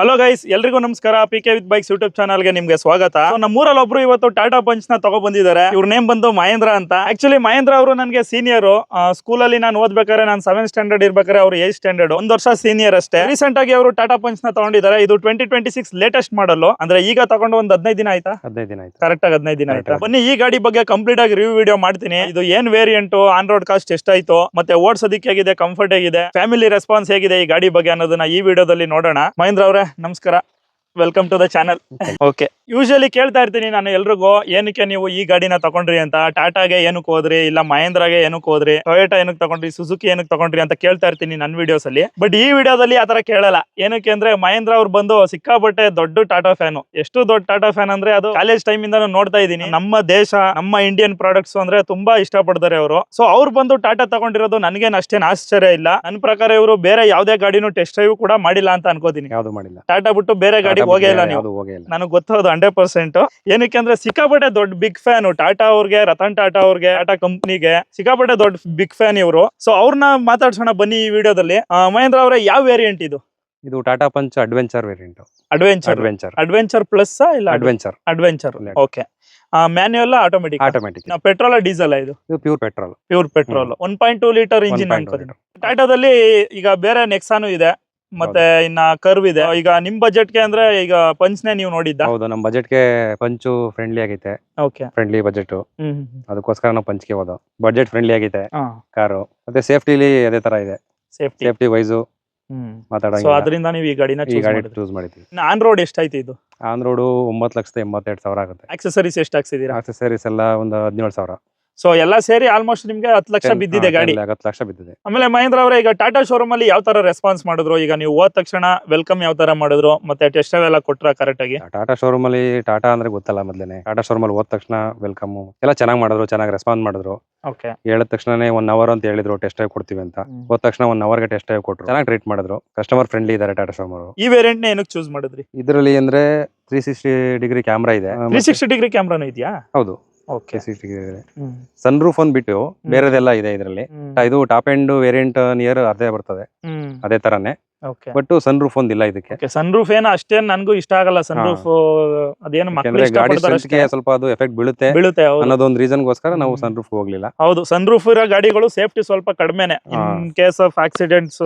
Hello guys, ಎಲ್ರಿಗೂ ನಮಸ್ಕಾರ. PK with bikes YouTube channel ಗೆ ನಿಮ್ಗೆ ಸ್ವಾಗತ. ನಮ್ಮೂರಲ್ಲಿ ಒಬ್ರು ಇವತ್ತು ಟಾಟಾ ಪಂಚ್ ನ ತಗೋ ಬಂದಿದ್ದಾರೆ. ಇವ್ರ ನೇಮ್ ಬಂದು ಮಹೇಂದ್ರ ಅಂತ. ಆಕ್ಚುಲಿ ಮಹೇಂದ್ರ ಅವರು ನನಗೆ ಸೀನಿಯರ್. ಸ್ಕೂಲಲ್ಲಿ ನಾನು ಓದ್ಬೇಕಾದ್ರೆ ನಾನು 7th ಸ್ಟ್ಯಾಂಡರ್ಡ್ ಇರ್ಬೇಕಾದ್ರೆ ಅವ್ರು 8th ಸ್ಟ್ಯಾಂಡರ್ಡ್, ಒಂದ್ ವರ್ಷ ಸೀನಿಯರ್ ಅಷ್ಟೇ. ರೀಸೆಂಟ್ ಆಗಿ ಅವರು ಟಾಟಾ ಪಂಚ್ ನ ತಗೊಂಡಿದ್ದಾರೆ. ಇದು 2026 ಲೇಟೆಸ್ಟ್ ಮಾಡಲ್. ಅಂದ್ರೆ ಈಗ ತಗೊಂಡು ಒಂದು 15 ದಿನ ಆಯ್ತಾ? 15 ದಿನ ಆಯ್ತು. ಕರೆಕ್ಟ್ ಆಗಿ 15 ದಿನ ಆಯ್ತಾ? ಬನ್ನಿ ಈ ಗಾಡಿ ಬಗ್ಗೆ ಕಂಪ್ಲೀಟ್ ಆಗಿ ರಿವ್ಯೂ ವಿಡಿಯೋ ಮಾಡ್ತೀನಿ. ಇದು ಏನ್ ವೇರಿಯಂಟ್, ಆನ್ ರೋಡ್ ಕಾಸ್ಟ್ ಎಷ್ಟಾಯ್ತು, ಮತ್ತೆ ಓಡಿಸೋದಕ್ಕೆ ಹೇಗಿದೆ, ಕಂಫರ್ಟ್ ಹೇಗಿದೆ, ಫ್ಯಾಮಿಲಿ ರೆಸ್ಪಾನ್ಸ್ ಹೇಗಿದೆ ಈ ಗಾಡಿ ಬಗ್ಗೆ ಅನ್ನೋದನ್ನ ಈ ವಿಡಿಯೋದಲ್ಲಿ ನೋಡೋಣ. ಮಹೇಂದ್ರ ಅವರೇ ನಮಸ್ಕಾರ, welcome to the channel. Okay, usually ಕೇಳ್ತಾ ಇರ್ತೀನಿ ನಾನು ಎಲ್ರಿಗೂ, ಏನಕ್ಕೆ ನೀವು ಈ ಗಾಡಿನ ತಗೊಂಡ್ರಿ ಅಂತ. ಟಾಟಾಗೆ ಏನಕ್ಕೆ ಹೋದ್ರಿ, ಇಲ್ಲ ಮಹೇಂದ್ರಾಗೆ ಏನಕ್ಕೆ ಹೋದ್ರಿ, ಟೊಯೋಟಾ ಏನಕ್ಕೆ ತಗೊಂಡ್ರಿ, ಸುಜುಕಿ ಏನಕ್ಕೆ ತಗೊಂಡ್ರಿ ಅಂತ ಕೇಳ್ತಾ ಇರ್ತೀನಿ ನನ್ನ ವಿಡಿಯೋಸ್ ಅಲ್ಲಿ. ಬಟ್ ಈ ವಿಡಿಯೋದಲ್ಲಿ ಆತರ ಕೇಳಲ್ಲ. ಏನಕ್ಕೆ ಅಂದ್ರೆ ಮಹೇಂದ್ರ ಅವ್ರು ಬಂದು ಸಿಕ್ಕಾಪಟ್ಟೆ ದೊಡ್ಡ ಟಾಟಾ ಫ್ಯಾನು. ಎಷ್ಟು ದೊಡ್ಡ ಟಾಟಾ ಫ್ಯಾನ್ ಅಂದ್ರೆ ಅದು ಕಾಲೇಜ್ ಟೈಮ್ ಇಂದ ನೋಡ್ತಾ ಇದ್ದೀನಿ. ನಮ್ಮ ದೇಶ, ನಮ್ಮ ಇಂಡಿಯನ್ ಪ್ರಾಡಕ್ಟ್ಸ್ ಅಂದ್ರೆ ತುಂಬಾ ಇಷ್ಟಪಡ್ತಾರೆ ಅವರು. ಸೊ ಅವ್ರು ಬಂದು ಟಾಟಾ ತಗೊಂಡಿರೋದು ನನಗೇನು ಅಷ್ಟೇನು ಆಶ್ಚರ್ಯ ಇಲ್ಲ. ನನ್ನ ಪ್ರಕಾರ ಇವರು ಬೇರೆ ಯಾವ್ದೇ ಗಾಡಿನೂ ಟೆಸ್ಟ್ ಡ್ರೈವ್ ಕೂಡ ಮಾಡಿಲ್ಲ ಅಂತ ಅನ್ಕೋತೀನಿ. ಯಾವ್ದು ಮಾಡಿಲ್ಲ. ಟಾಟಾ ಬಿಟ್ಟು ಬೇರೆ ಗಾಡಿ ಹೋಗೇ ಇಲ್ಲ ನೀವು. ನನಗೆ ಗೊತ್ತೋದು 100%. ಏನಕ್ಕೆ ಅಂದ್ರೆ ಸಿಕ್ಕಾಪಟ್ಟೆ ದೊಡ್ಡ ಬಿಗ್ ಫ್ಯಾನ್ ಟಾಟಾ ಅವ್ರಿಗೆ, ರತನ್ ಟಾಟಾ ಅವ್ರಿಗೆ, ಟಾಟಾ ಕಂಪ್ನಿಗೆ ಸಿಕ್ಕಾಪಟ್ಟೆ ದೊಡ್ಡ ಬಿಗ್ ಫ್ಯಾನ್ ಇವರು. ಸೊ ಅವ್ರನ್ನ ಮಾತಾಡ್ಸೋಣ ಬನ್ನಿ ಈ ವಿಡಿಯೋದಲ್ಲಿ. ಮಹೇಂದ್ರ ಅವರೇ, ಯಾವ ವೇರಿಯಂಟ್ ಇದು? ಇದು Tata punch adventure variant. Adventure plus ಇಲ್ಲ adventure. Okay. Manual automatic? Automatic. Petrol diesel? ಇದು ಪ್ಯೂರ್ ಪೆಟ್ರೋಲ್. 1.2 ಲೀಟರ್ ಇಂಜಿನ್ ಅನ್ಕೋತೀನಿ. ಟಾಟಾದಲ್ಲಿ ಈಗ ಬೇರೆ ನೆಕ್ಸಾನು ಇದೆ, ಮತ್ತೆ ಇನ್ನ ಕರ್ವ್ ಇದೆ. ಈಗ ನಿಮ್ ಬಜೆಟ್ ಗೆ ಅಂದ್ರೆ ಈಗ ಪಂಚ್ನೇ ನೀವು ನೋಡಿದ್ದ? ಹೌದು, ನಮ್ ಬಜೆಟ್ ಗೆ ಪಂಚು ಫ್ರೆಂಡ್ಲಿ ಆಗೈತೆ. Okay, friendly budget. ಅದಕ್ಕೋಸ್ಕರ ನಾವು ಪಂಚ್ಗೆ ಹೋದ. ಬಜೆಟ್ ಫ್ರೆಂಡ್ಲಿ ಆಗೈತೆ ಕಾರು. ಮತ್ತೆ ಸೇಫ್ಟಿಲಿ ಅದೇ ತರ ಇದೆ. ಸೇಫ್ಟಿ ವೈಸ್ ಮಾತಾಡೋದು. ಸೊ ಅದರಿಂದ ನೀವು ಈ ಗಾಡಿನ ಚೂಸ್ ಮಾಡಿದ್ವಿ. ಆನ್ ರೋಡ್ ಎಷ್ಟಾಯ್ತು ಇದು? ಆನ್ ರೋಡ್ 9,82,000 ಆಗುತ್ತೆ. ಆಕ್ಸೆಸರೀಸ್ ಎಷ್ಟು ಹಾಕ್ಸಿದೀರಾ? ಆಕ್ಸೆಸರೀಸ್ ಎಲ್ಲ ಒಂದು 17,000. ಸೊ ಎಲ್ಲ ಸೇರಿ ಆಲ್ಮೋಸ್ಟ್ ನಿಮ್ಗೆ 10 ಲಕ್ಷ ಬಿದ್ದಿದೆ ಗಾಡಿ. 10 ಲಕ್ಷ ಬಿದ್ದಿದೆ. ಆಮೇಲೆ ಮಹೇಂದ್ರ ಅವರೇ, ಈಗ ಟಾಟಾ ಶೋರೂಮ್ ಅಲ್ಲಿ ಯಾವ ತರ ರೆಸ್ಪಾನ್ಸ್ ಮಾಡಿದ್ರು? ಈಗ ನೀವು ಹೋದ ತಕ್ಷಣ ವೆಲ್ಕಮ್ ಯಾವ ತರ ಮಾಡಿದ್ರು, ಮತ್ತೆ ಟೆಸ್ಟ್ ಡ್ರೈವ್ ಎಲ್ಲ ಕೊಟ್ರ ಕರೆಕ್ಟ್ ಆಗಿ? ಟಾಟಾ ಶೋರೂಮ್ ಅಲ್ಲಿ, ಟಾಟಾ ಅಂದ್ರೆ ಗೊತ್ತಲ್ಲ ಮೊದ್ಲೇನೆ, ಟಾಟಾ ಶೋರೂಮ್ ಅಲ್ಲಿ ಹೋದ ತಕ್ಷಣ ವೆಲ್ಕಮ್ ಎಲ್ಲ ಚೆನ್ನಾಗಿ ಮಾಡಿದ್ರು, ಚೆನ್ನಾಗಿ ರೆಸ್ಪಾನ್ಸ್ ಮಾಡಿದ್ರು. ಓಕೆ. ಹೇಳಿದ ತಕ್ಷಣನೇ 1 ಅವರ್ ಅಂತ ಹೇಳಿದ್ರು ಟೆಸ್ಟ್ ಡ್ರೈವ್ ಕೊಡ್ತೀವಿ ಅಂತ. ಹೋದ ತಕ್ಷಣ 1 ಅವರ್ ಗೆ ಟೆಸ್ಟ್ ಡ್ರೈವ್ ಕೊಟ್ರು. ಚೆನ್ನಾಗಿ ಟ್ರೀಟ್ ಮಾಡಿದ್ರು. ಕಸ್ಟಮರ್ ಫ್ರೆಂಡ್ಲಿ ಇದಾರೆ ಟಾಟಾ ಶೋರೂಮ್ ಅವರು. ಈ ವೇರಿಯಂಟ್ ನ ಏನಕ್ಕೆ ಚೂಸ್ ಮಾಡಿದ್ರಿ? ಇದರಲ್ಲಿ ಅಂದ್ರೆ 360 ಡಿಗ್ರಿ ಕ್ಯಾಮ್ರಾ ಇದೆ. 360 ಡಿಗ್ರಿ ಕ್ಯಾಮ್ರಾನು ಇದೆಯಾ? ಹೌದು. ಓಕೆ. ಸನ್ ರೂಫ್ ಒಂದ್ ಬಿಟ್ಟು ಬೇರೆದೆಲ್ಲ ಇದೆ ಇದರಲ್ಲಿ. ಇದು ಟಾಪ್ ಎಂಡ್ ವೇರಿಯಂಟ್ ನಿಯರ್ ಅದೇ ಬರ್ತದೆ, ಅದೇ ತರಾನೇ. ಬಟ್ ಸನ್ ರೂಫ್ ಒಂದಿಲ್ಲ ಇದಕ್ಕೆ. ಸನ್ ರೂಫ್ ಏನೋ ಅಷ್ಟೇನ್ ನನ್ಗೂ ಇಷ್ಟ ಆಗಲ್ಲ. ಸನ್ ರೂಫ್ ಅದೇನು ಗಾಡಿ ಸ್ವಲ್ಪ ಅದು ಎಫೆಕ್ಟ್ ಬೀಳುತ್ತೆ ಅನ್ನೋದೊಂದು ರೀಸನ್ ಗೋಸ್ಕರ ನಾವು ಸನ್ ರೂಫ್ ಹೋಗ್ಲಿಲ್ಲ. ಹೌದು, ಸನ್ ರೂಫ್ ಇರೋ ಗಾಡಿಗಳು ಸೇಫ್ಟಿ ಸ್ವಲ್ಪ ಕಡಿಮೆನೆ. ಇನ್ ಕೇಸ್ ಆಫ್ ಆಕ್ಸಿಡೆಂಟ್ಸ್,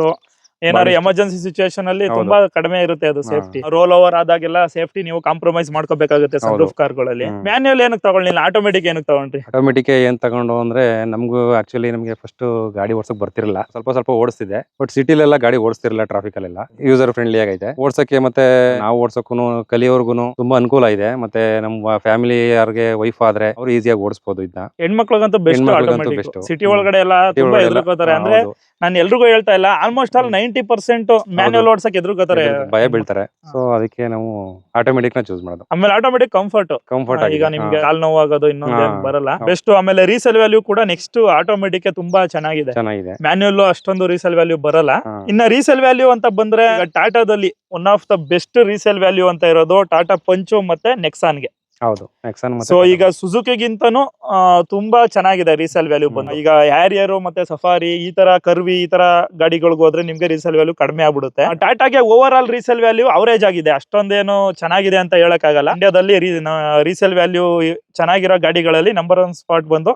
ಏನಾದ್ರು ಎಮರ್ಜೆನ್ಸಿ ಸಿಚುವೇಶನ್ ಅಲ್ಲಿ ತುಂಬಾ ಕಡಿಮೆ ಇರುತ್ತೆ ಅದು ಸೇಫ್ಟಿ. ರೋಲ್ ಓವರ್ ಆದಾಗೆಲ್ಲ ಸೇಫ್ಟಿ ನೀವು ಕಾಂಪ್ರಮೈಸ್ ಮಾಡ್ಕೋಬೇಕಾಗುತ್ತೆ ಸನ್ ರೂಫ್ ಕಾರ್ಗಳಲ್ಲಿ. ಮ್ಯಾನ್ಯುಯಲ್ ಏನಕ್ಕೆ ತಗೊಳ್ಳಿಲ್ಲ, ಆಟೋಮೆಟಿಕ್ ಏನಕ್ಕೆ ತಗೊಂಡ್ರಿ? ಆಟೋಮೆಟಿಕ್ ಏನ್ ತಗೊಂಡು ಅಂದ್ರೆ, ನಮ್ಗೆ ಫಸ್ಟ್ ಗಾಡಿ ಓಡಿಸಕ್ ಬರ್ತಿರಲಿಲ್ಲ. ಸ್ವಲ್ಪ ಓಡಿಸ್ತಿದೆ, ಬಟ್ ಸಿಟಿಲೆಲ್ಲ ಗಾಡಿ ಓಡಿಸ್ತಿರಲಿಲ್ಲ. ಟ್ರಾಫಿಕ್ ಅಲ್ಲೆಲ್ಲ ಯೂಸರ್ ಫ್ರೆಂಡ್ಲಿ ಆಗೈತೆ ಓಡ್ಸಕ್ಕೆ. ಮತ್ತೆ ನಾವು ಓಡ್ಸಕ್ಕೂ ಕಲಿಯೋರ್ಗು ತುಂಬಾ ಅನುಕೂಲ ಇದೆ. ಮತ್ತೆ ನಮ್ಮ ಫ್ಯಾಮಿಲಿ ಯಾರಿಗೆ ವೈಫ್ ಆದ್ರೆ ಅವ್ರು ಈಸಿಯಾಗಿ ಓಡಿಸಬಹುದು. ಇದನ್ನ ಹೆಣ್ಮಕ್ಳಿಗಂತೂ ಬೆಸ್ಟ್. ಸಿಟಿ ಒಳಗಡೆ ಎಲ್ಲ ತುಂಬಾ ಎದುರ್ಕೋತಾರೆ. ಅಂದ್ರೆ ನಾನು ಎಲ್ರಿಗೂ ಹೇಳ್ತಾ ಇಲ್ಲ, ಆಲ್ಮೋಸ್ಟ್ ಆಲ್ 90% ಮ್ಯಾನ್ಯುಯಲ್ ಓಡ್ಸಕ್ ಎದುರ್ಕೋತಾರೆ, ಭಯ ಬೀಳ್ತಾರೆ. ಸೊ ಅದಕ್ಕೆ ನಾವು ಆಟೋಮೆಟಿಕ್ ನ ಚೂಸ್ ಮಾಡೋದು. ಆಮೇಲೆ ಆಟೋಮೆಟಿಕ್ ಕಂಫರ್ಟ್ ಈಗ ನಿಮ್ಗೆ ಕಾಲ್ ನೋವು ಆಗೋದು ಇನ್ನೊಂದು ಬರಲ್ಲ, ಬೆಸ್ಟ್. ಆಮೇಲೆ ರೀಸೇಲ್ ವ್ಯಾಲ್ಯೂ ಕೂಡ ನೆಕ್ಸ್ಟ್ ಆಟೋಮೆಟಿಕ್ ತುಂಬಾ ಚೆನ್ನಾಗಿದೆ. ಮ್ಯಾನ್ಯುಯಲ್ ಅಷ್ಟೊಂದು ರೀಸೇಲ್ ವ್ಯಾಲ್ಯೂ ಬರಲ್ಲ. ಇನ್ನ ರೀಸೇಲ್ ವ್ಯಾಲ್ಯೂ ಅಂತ ಬಂದ್ರೆ, ಟಾಟಾದಲ್ಲಿ one of the best resale value ಅಂತ ಇರೋದು ಟಾಟಾ ಪಂಚು ಮತ್ತೆ ನೆಕ್ಸಾನ್ಗೆ. ಹೌದು, ಸೊ ಈಗ ಸುಜುಕಿಗಿಂತನೂ ತುಂಬಾ ಚೆನ್ನಾಗಿದೆ ರೀಸೇಲ್ ವ್ಯಾಲ್ಯೂ ಬಂದು. ಈಗ ಹ್ಯಾರಿಯರ್ ಮತ್ತೆ ಸಫಾರಿ ಈ ತರ ಕರ್ವಿ ಈ ತರ ಗಾಡಿಗಳಿಗೆ ಹೋದ್ರೆ ನಿಮ್ಗೆ ರೀಸೇಲ್ ವ್ಯಾಲ್ಯೂ ಕಡಿಮೆ ಆಗ್ಬಿಡುತ್ತೆ. ಟಾಟಾಗೆ over all resale value average ಆಗಿದೆ, ಅಷ್ಟೊಂದೇನು ಚೆನ್ನಾಗಿದೆ ಅಂತ ಹೇಳಕ್ ಆಗಲ್ಲ. ಇಂಡಿಯಾದಲ್ಲಿ ರೀಸೇಲ್ ವ್ಯಾಲ್ಯೂ ಚೆನ್ನಾಗಿರೋ ಗಾಡಿಗಳಲ್ಲಿ ನಂಬರ್ 1 ಸ್ಪಾಟ್ ಬಂದು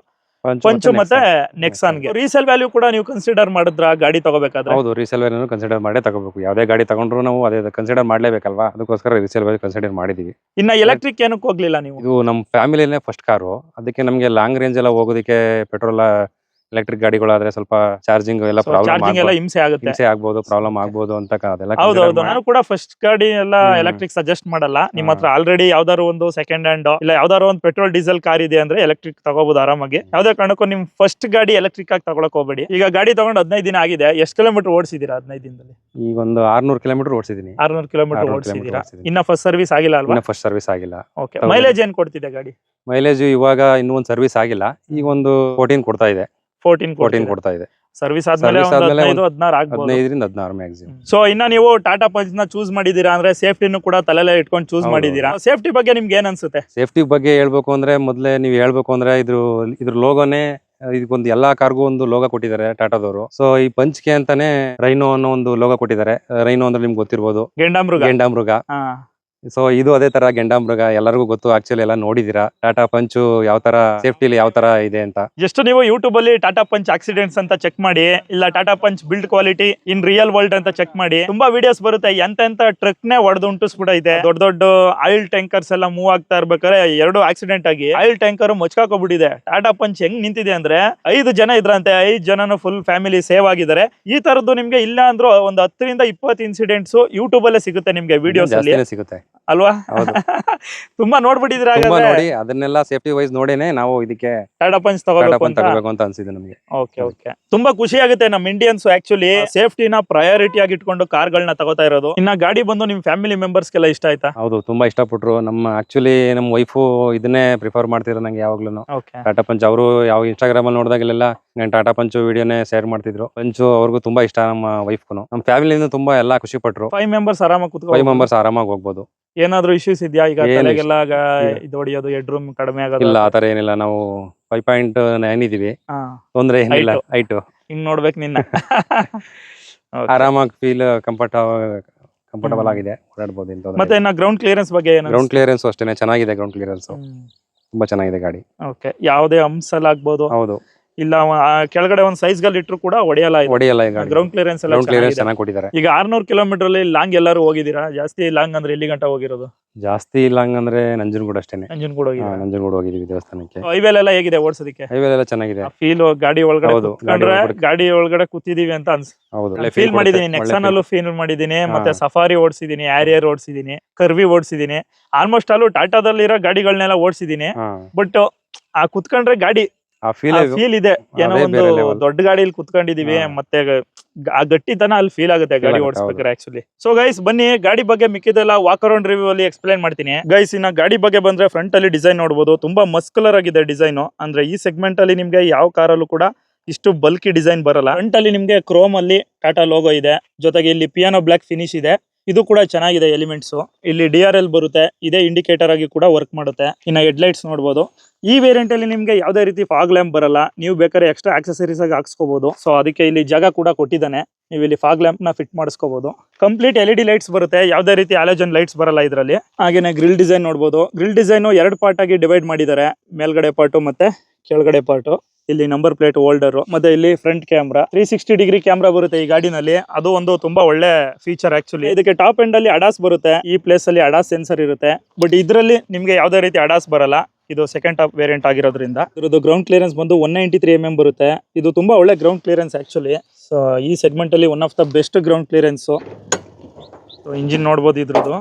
ಪಂಚು ಮತ್ತೆ ನೆಕ್ಸಾನ್ಗೆ. ರೀಸೇಲ್ ವ್ಯಾಲ್ಯೂ ಕೂಡ ನೀವು ಕನ್ಸಿಡರ್ ಮಾಡಿದ್ರ ಗಾಡಿ ತಗೋಬೇಕಾದ್ರೆ? ಹೌದು, ರೀಸೇಲ್ ವ್ಯಾಲ್ಯೂ ಕನ್ಸಿಡರ್ ಮಾಡೇ ತಗೋಬೇಕು. ಯಾವ್ದೇ ಗಾಡಿ ತಗೊಂಡ್ರು ನಾವು ಅದೇ ಕನ್ಸಿಡರ್ ಮಾಡ್ಲೇಬೇಕಲ್ವಾ, ಅದಕ್ಕೋಸ್ಕರ ರೀಸೇಲ್ ವ್ಯಾಲ್ಯೂ ಕನ್ಸಿಡರ್ ಮಾಡಿದೀವಿ. ಇನ್ನ ಎಲೆಕ್ಟ್ರಿಕ್ ಏನಕ್ಕೆ ಹೋಗ್ಲಿಲ್ಲ ನೀವು? ಇದು ನಮ್ಮ ಫ್ಯಾಮಿಲಿನೇ ಫಸ್ಟ್ ಕಾರು, ಅದಕ್ಕೆ ನಮ್ಗೆ ಲಾಂಗ್ ರೇಂಜ್ ಎಲ್ಲ ಹೋಗೋದಕ್ಕೆ ಪೆಟ್ರೋಲ್ ಎಲೆಕ್ಟ್ರಿಕ್ ಗಾಡಿಗಳಾದ್ರೆ ಸ್ವಲ್ಪ ಚಾರ್ಜಿಂಗ್ ಎಲ್ಲ ಹಿಂಸೆ ಆಗ್ಬೋದು, ಪ್ರಾಬ್ಲಮ್ ಆಗ್ಬೋದು ಅಂತ ಅದೆಲ್ಲ. ಹೌದೌದು, ನಾನು ಕೂಡ ಫಸ್ಟ್ ಗಾಡಿ ಎಲ್ಲ ಎಲೆಕ್ಟ್ರಿಕ್ ಸಜೆಸ್ಟ್ ಮಾಡಲ್ಲ. ನಿಮ್ಮ ಹತ್ರ ಆಲ್ರೆಡಿ ಯಾವ್ದಾದ್ರು ಒಂದು ಸೆಕೆಂಡ್ ಹ್ಯಾಂಡ್ ಇಲ್ಲ ಯಾವ್ದಾದ್ರು ಒಂದು ಪೆಟ್ರೋಲ್ ಡೀಸೆಲ್ ಕಾರ್ ಇದೆ ಅಂದ್ರೆ ಎಲೆಕ್ಟ್ರಿಕ್ ತಗೋಬಹುದು ಆರಾಮಾಗಿ. ಯಾವ್ದೇ ಕಾರಣಕ್ಕೂ ನಿಮ್ ಫಸ್ಟ್ ಗಾಡಿ ಎಲೆಕ್ಟ್ರಿಕ್ ಆಗಿ ತಗೊಳಕ್ ಹೋಗ್ಬೇಡಿ. ಈಗ ಗಾಡಿ ತಗೊಂಡು 15 ದಿನ ಆಗಿದೆ, ಎಷ್ಟು ಕಿಲೋಮೀಟರ್ ಓಡಿಸಿದೀರಾ 15 ದಿನದಲ್ಲಿ? ಈಗ ಒಂದು 600 ಕಿಲೋಮೀಟರ್ ಓಡಿಸಿದೀನಿ. 600 ಕಿಲೋಮೀಟರ್ ಓಡಿಸಿದೀರಾ? ಇನ್ನ ಫಸ್ಟ್ ಸರ್ವಿಸ್ ಆಗಿಲ್ಲ ಅಲ್ವಾ? ಫಸ್ಟ್ ಸರ್ವಿಸ್ ಆಗಿಲ್ಲ. ಓಕೆ. ಮೈಲೇಜ್ ಏನ್ ಕೊಡ್ತಿದೆ ಗಾಡಿ? ಮೈಲೇಜ್ ಇವಾಗ ಇನ್ನೂ ಒಂದು ಸರ್ವಿಸ್ ಆಗಿಲ್ಲ, ಈಗ ಒಂದು 14 ಕೊಡ್ತಾ ಇದೆ. 14 ಕೊಡ್ತಾ ಇದೆ. ಸರ್ವಿಸ್ ಆದ್ಮೇಲೆ 15-16 ಮ್ಯಾಕ್ಸಿಮಮ್. ಸೊ ಇನ್ನ ನೀವು ಟಾಟಾ ಪಂಚ್ ನ ಚೂಸ್ ಮಾಡಿದೀರಾ ಅಂದ್ರೆ ಸೇಫ್ಟಿನೂ ಕೂಡ ತಲೆಲೆ ಇಟ್ಕೊಂಡು ಚೂಸ್ ಮಾಡಿದೀರಾ. ಸೇಫ್ಟಿ ಬಗ್ಗೆ ನಿಮ್ಗೆ ಏನ್ ಅನ್ಸುತ್ತೆ? ಸೇಫ್ಟಿ ಬಗ್ಗೆ ಹೇಳ್ಬೇಕು ಅಂದ್ರೆ, ಮೊದ್ಲೇ ನೀವು ಹೇಳ್ಬೇಕು ಅಂದ್ರೆ, ಇದ್ರ ಲೋಗೋನೇ ಇದಕ್ಕೊಂದು ಎಲ್ಲಾ ಕಾರ್ಗೂ ಒಂದು ಲೋಗೋ ಕೊಟ್ಟಿದ್ದಾರೆ ಟಾಟಾದವರು. ಸೊ ಈ ಪಂಚ್ಗೆ ಅಂತಾನೆ ರೈನೋ ಅನ್ನೋ ಒಂದು ಲೋಗೋ ಕೊಟ್ಟಿದ್ದಾರೆ. ರೈನೋ ಅಂದ್ರೆ ನಿಮ್ಗೆ ಗೊತ್ತಿರ್ಬೋದು, ಗೆಂಡಾಮೃಗ. ಗೆಂಡಾಮೃಗ. ಹಾ. ಸೊ ಇದು ಅದೇ ತರ ಗೆಂಡಾಮೃಗ, ಎಲ್ಲರಿಗೂ ಗೊತ್ತು. ಆಕ್ಚುಲಿ ಎಲ್ಲ ನೋಡಿದೀರಾ ಟಾಟಾ ಪಂಚು ಯಾವ ತರ ಸೇಫ್ಟಿಲಿ ಯಾವ ತರ ಇದೆ ಅಂತ. ಜಸ್ಟ್ ನೀವು ಯೂಟ್ಯೂಬ್ ಅಲ್ಲಿ ಟಾಟಾ ಪಂಚ್ ಆಕ್ಸಿಡೆಂಟ್ಸ್ ಅಂತ ಚೆಕ್ ಮಾಡಿ, ಇಲ್ಲ Tata punch build quality in real world ಅಂತ ಚೆಕ್ ಮಾಡಿ, ತುಂಬಾ ವಿಡಿಯೋಸ್ ಬರುತ್ತೆ. ಎಂತ ಟ್ರಕ್ ನೇ ಹೊಡೆದು ಉಂಟಿಸ್ಬಿಟ್ಟೈತೆ. ದೊಡ್ಡ ದೊಡ್ಡ ಆಯಿಲ್ ಟ್ಯಾಂಕರ್ಸ್ ಎಲ್ಲ ಮೂವ್ ಆಗ್ತಾ ಇರ್ಬೇಕಾದ್ರೆ 2 ಆಕ್ಸಿಡೆಂಟ್ ಆಗಿ ಆಯಿಲ್ ಟ್ಯಾಂಕರ್ ಮುಚ್ಕಾಕೋಬಿಟ್ಟಿದೆ. ಟಾಟಾ ಪಂಚ್ ಹೆಂಗ್ ನಿಂತಿದೆ ಅಂದ್ರೆ 5 ಜನ ಇದ್ರಂತೆ, 5 ಜನನು ಫುಲ್ ಫ್ಯಾಮಿಲಿ ಸೇವ್ ಆಗಿದ್ದಾರೆ. ಈ ತರದ್ದು ನಿಮ್ಗೆ ಇಲ್ಲ ಅಂದ್ರೂ ಒಂದು 10 ರಿಂದ 20 ಇನ್ಸಿಡೆಂಟ್ಸ್ ಯೂಟ್ಯೂಬ್ ಅಲ್ಲೇ ಸಿಗುತ್ತೆ ನಿಮ್ಗೆ ವಿಡಿಯೋಸ್ ಅಲ್ಲಿ ಸಿಗುತ್ತೆ ಅಲ್ವಾ? ಹೌದು. ತುಂಬಾ ನೋಡ್ಬಿಟ್ಟಿದ್ರ ನೋಡಿ, ಅದನ್ನೆಲ್ಲ ಸೇಫ್ಟಿ ವೈಸ್ ನೋಡೇನೆ ನಾವು ಇದಕ್ಕೆ ಟಾಟಾ ಪಂಚ್ ತಗೋಬೇಕು ಅಂತ ಅನ್ಸಿದೆ ನಮಗೆ. ಓಕೆ. ತುಂಬಾ ಖುಷಿ ಆಗುತ್ತೆ ನಮ್ ಇಂಡಿಯನ್ಸ್ ಆಕ್ಚುಲಿ ಸೇಫ್ಟಿನ ಪ್ರಯಾರಿಟಿ ಆಗಿ ಇಟ್ಕೊಂಡು ಕಾರ್ಗಳನ್ನ ತಗೋತಾ ಇರೋದು. ಇನ್ನ ಗಾಡಿ ಬಂದು ನಿಮ್ ಫ್ಯಾಮಿಲಿ ಮೆಂಬರ್ಸ್ ಗೆಲ್ಲ ಇಷ್ಟ ಆಯ್ತಾ? ಹೌದು, ತುಂಬಾ ಇಷ್ಟಪಟ್ರು. ನಮ್ಮ ವೈಫು ಇದನ್ನೇ ಪ್ರಿಫರ್ ಮಾಡ್ತಿದ್ರು ನಂಗೆ ಯಾವಾಗ್ಲೂ. ಟಾಟಾ ಪಂಚ್ ಅವರು ಯಾವ ಇನ್ಸ್ಟಾಗ್ರಾಮ್ ಅಲ್ಲಿ ನೋಡಿದಾಗೆಲ್ಲ ನಾನು ಟಾಟಾ ಪಂಚು ವಿಡಿಯೋನೇ ಶೇರ್ ಮಾಡ್ತಿದ್ರು. ಪಂಚು ಅವ್ರಿಗೂ ತುಂಬಾ ಇಷ್ಟ, ನಮ್ಮ ವೈಫ್ಗೂ. ನಮ್ಮ ಫ್ಯಾಮಿಲಿಯಿಂದ ತುಂಬಾ ಎಲ್ಲಾ ಖುಷಿ ಪಟ್ರು. 5 ಮೆಂಬರ್ಸ್ ಆರಾಮಾಗಿ ಕೂತ್ಕೊ. 5 ಮೆಂಬರ್ಸ್ ಆರಾಮಾಗಿ ಹೋಗ್ಬೋದು. ಏನಾದ್ರು ಇಶ್ಯೂಸ್ ಇದೆಯಾ ಈಗ? ತಲೆಗೆಲ್ಲ ಇದು ಹೊಡಿಯೋದು, ಹೆಡ್ ರೂಮ್ ಕಡಿಮೆ ಆಗೋದು? ಇಲ್ಲ, ಆತರ ಏನಿಲ್ಲ. ನಾವು 5.9 ಇದೀವಿ, ತೊಂದ್ರೆ ಏನಿಲ್ಲ. ಹೈಟ್ ಹಿಂಗ್ ನೋಡ್ಬೇಕು ನಿನ್ನ. ಆರಾಮಾಗಿ ಫೀಲ್ ಕಂಫರ್ಟಬಲ್ ಆಗಿದೆ, ಓಡಾಡಬಹುದು. ಮತ್ತೆ ಇನ್ನ ಗ್ರೌಂಡ್ ಕ್ಲಿಯರೆನ್ಸ್ ಬಗ್ಗೆ ಏನು? ಗ್ರೌಂಡ್ ಕ್ಲಿಯರೆನ್ಸ್ ಅಷ್ಟೇನೆ ಚೆನ್ನಾಗಿದೆ. ಗ್ರೌಂಡ್ ಕ್ಲಿಯರೆನ್ಸ್ ತುಂಬಾ ಚೆನ್ನಾಗಿದೆ ಗಾಡಿ. ಓಕೆ. ಯಾವುದೇ ಅಂಶಲ್ ಆಗ್ಬೋದು? ಹೌದು. ಇಲ್ಲ ಕೆಳಗಡೆ ಒಂದ್ ಸೈಜ್ ಗಳು ಇಟ್ರು ಕೂಡ ಹೊಡೆಯಲ್ಲ. ಗ್ರೌಂಡ್ ಕ್ಲಿಯರೆನ್ಸ್ ಎಲ್ಲ ಚೆನ್ನಾಗಿ ಕೊಟ್ಟಿದ್ದಾರೆ. ಈಗ 600 ಕಿಲೋಮೀಟರ್ ಅಲ್ಲಿ ಲಾಂಗ್ ಎಲ್ಲರೂ ಹೋಗಿದ್ದೀರಾ? ಜಾಸ್ತಿ ಲಾಂಗ್ ಅಂದ್ರೆ ಎಲ್ಲಿ ಗಂಟ ಹೋಗಿರೋದು? ಜಾಸ್ತಿ ಲಾಂಗ್ ಅಂದ್ರೆ ನಂಜನಗೂಡು ಅಷ್ಟೇನೆ. ನಂಜನಗೂಡು ಹೋಗಿದೀವಿ ದೇವಸ್ಥಾನಕ್ಕೆ. ಹೈವೇ ಎಲ್ಲ ಹೇಗಿದೆ ಓಡಿಸೋದಕ್ಕೆ? ಹೈವೇ ಎಲ್ಲ ಚೆನ್ನಾಗಿದೆ. ಫೀಲ್ ಗಾಡಿ ಒಳಗಡೆ ಗಾಡಿ ಒಳಗಡೆ ಕೂತಿದೀವಿ ಅಂತ ಫೀಲ್ ಮಾಡಿದೀನಿ. ನೆಕ್ಸಾನ್ ಅಲ್ಲೂ ಫೀಲ್ ಮಾಡಿದೀನಿ, ಮತ್ತೆ ಸಫಾರಿ ಓಡಿಸಿದೀನಿ, ಹ್ಯಾರಿಯರ್ ಓಡಿಸಿದೀನಿ, ಕರ್ವಿ ಓಡಿಸಿದೀನಿ. ಆಲ್ಮೋಸ್ಟ್ ಅಲ್ಲೂ ಟಾಟಾದಲ್ಲಿರೋ ಗಾಡಿಗಳನ್ನೆಲ್ಲ ಓಡಿಸಿದೀನಿ. ಬಟ್ ಆ ಕುತ್ಕೊಂಡ್ರೆ ಗಾಡಿ ಫೀಲ್ ಇದೆ, ಏನೋ ಒಂದು ದೊಡ್ಡ ಗಾಡಿಯಲ್ಲಿ ಕುತ್ಕೊಂಡಿದೀವಿ. ಮತ್ತೆ ಆ ಗಟ್ಟಿತನ ಅಲ್ಲಿ ಫೀಲ್ ಆಗುತ್ತೆ ಗಾಡಿ ಓಡಿಸ್ಬೇಕಾದ್ರೆ ಆಕ್ಚುಲಿ. ಸೊ ಗೈಸ್ ಬನ್ನಿ, ಗಾಡಿ ಬಗ್ಗೆ ಮಿಕ್ಕಿದೆಲ್ಲ ವಾಕ್ ಅರೌಂಡ್ ರಿವ್ಯೂ ಅಲ್ಲಿ ಎಕ್ಸ್ಪ್ಲೈನ್ ಮಾಡ್ತೀನಿ. ಗೈಸ್ ಇನ್ನ ಗಾಡಿ ಬಗ್ಗೆ ಬಂದ್ರೆ ಫ್ರಂಟ್ ಅಲ್ಲಿ ಡಿಸೈನ್ ನೋಡಬಹುದು, ತುಂಬಾ ಮಸ್ಕುಲರ್ ಆಗಿದೆ ಡಿಸೈನ್. ಅಂದ್ರೆ ಈ ಸೆಗ್ಮೆಂಟ್ ಅಲ್ಲಿ ನಿಮ್ಗೆ ಯಾವ ಕಾರಲ್ಲೂ ಕೂಡ ಇಷ್ಟು ಬಲ್ಕಿ ಡಿಸೈನ್ ಬರಲ್ಲ. ಫ್ರಂಟ್ ಅಲ್ಲಿ ನಿಮ್ಗೆ ಕ್ರೋಮ್ ಅಲ್ಲಿ ಟಾಟಾ ಲೋಗೋ ಇದೆ, ಜೊತೆಗೆ ಇಲ್ಲಿ ಪಿಯಾನೋ ಬ್ಲಾಕ್ ಫಿನಿಶ್ ಇದೆ. ಇದು ಕೂಡ ಚೆನ್ನಾಗಿದೆ ಎಲಿಮೆಂಟ್ಸ್. ಇಲ್ಲಿ DRL ಬರುತ್ತೆ, ಇದೇ ಇಂಡಿಕೇಟರ್ ಆಗಿ ಕೂಡ ವರ್ಕ್ ಮಾಡುತ್ತೆ. ಇನ್ನ ಹೆಡ್ ಲೈಟ್ಸ್ ನೋಡಬಹುದು. ಈ ವೇರಿಯಂಟ್ ಅಲ್ಲಿ ನಿಮ್ಗೆ ಯಾವುದೇ ರೀತಿ ಫಾಗ್ ಲ್ಯಾಂಪ್ ಬರಲ್ಲ, ನೀವು ಬೇಕಾದ್ರೆ ಎಕ್ಸ್ಟ್ರಾ ಆಕ್ಸೆಸರೀಸ್ ಆಗಿ ಹಾಕ್ಸ್ಕೋಬಹುದು. ಸೊ ಅದಕ್ಕೆ ಇಲ್ಲಿ ಜಾಗ ಕೂಡ ಕೊಟ್ಟಿದ್ದಾನೆ, ನೀವು ಇಲ್ಲಿ ಫಾಗ್ ಲ್ಯಾಂಪ್ ನ ಫಿಟ್ ಮಾಡಿಸ್ಕೋಬಹುದು. ಕಂಪ್ಲೀಟ್ LED ಲೈಟ್ಸ್ ಬರುತ್ತೆ, ಯಾವುದೇ ರೀತಿ ಹ್ಯಾಲೋಜನ್ ಲೈಟ್ಸ್ ಬರಲ್ಲ ಇದರಲ್ಲಿ. ಹಾಗೇನೆ ಗ್ರಿಲ್ ಡಿಸೈನ್ ನೋಡಬಹುದು. ಗ್ರಿಲ್ ಡಿಸೈನ್ 2 ಪಾರ್ಟ್ ಆಗಿ ಡಿವೈಡ್ ಮಾಡಿದ್ದಾರೆ, ಮೇಲ್ಗಡೆ ಪಾರ್ಟ್ ಮತ್ತೆ ಕೆಳಗಡೆ ಪಾರ್ಟ್. ಇಲ್ಲಿ ನಂಬರ್ ಪ್ಲೇಟ್ ಹೋಲ್ಡರ್, ಮತ್ತೆ ಇಲ್ಲಿ ಫ್ರಂಟ್ ಕ್ಯಾಮ್ರಾ 360 ಡಿಗ್ರಿ ಕ್ಯಾಮ್ರಾ ಬರುತ್ತೆ ಈ ಗಾಡಿನಲ್ಲಿ. ಅದು ಒಂದು ತುಂಬಾ ಒಳ್ಳೆ ಫೀಚರ್ ಆಕ್ಚುಲಿ. ಇದಕ್ಕೆ ಟಾಪ್ ಎಂಡ್ ಅಲ್ಲಿ ಅಡಾಸ್ ಬರುತ್ತೆ, ಈ ಪ್ಲೇಸ್ ಅಲ್ಲಿ ಅಡಾಸ್ ಸೆನ್ಸರ್ ಇರುತ್ತೆ. ಬಟ್ ಇದರಲ್ಲಿ ನಿಮ್ಗೆ ಯಾವುದೇ ರೀತಿ ಅಡಾಸ್ ಬರಲ್ಲ, ಇದು ಸೆಕೆಂಡ್ ಟಾಪ್ ವೇರಿಯಂಟ್ ಆಗಿರೋದ್ರಿಂದ. ಇದ್ರದ್ದು ಗ್ರೌಂಡ್ ಕ್ಲಿಯರೆನ್ಸ್ ಬಂದು 193 mm ಬರುತ್ತೆ. ಇದು ತುಂಬಾ ಒಳ್ಳೆ ಗ್ರೌಂಡ್ ಕ್ಲಿಯರೆನ್ಸ್ ಆಕ್ಚುಲಿ. ಸೊ ಈ ಸೆಗ್ಮೆಂಟ್ ಅಲ್ಲಿ one of the best ground clearance. Engine ನೋಡಬಹುದು ಇದ್ರದ್ದು.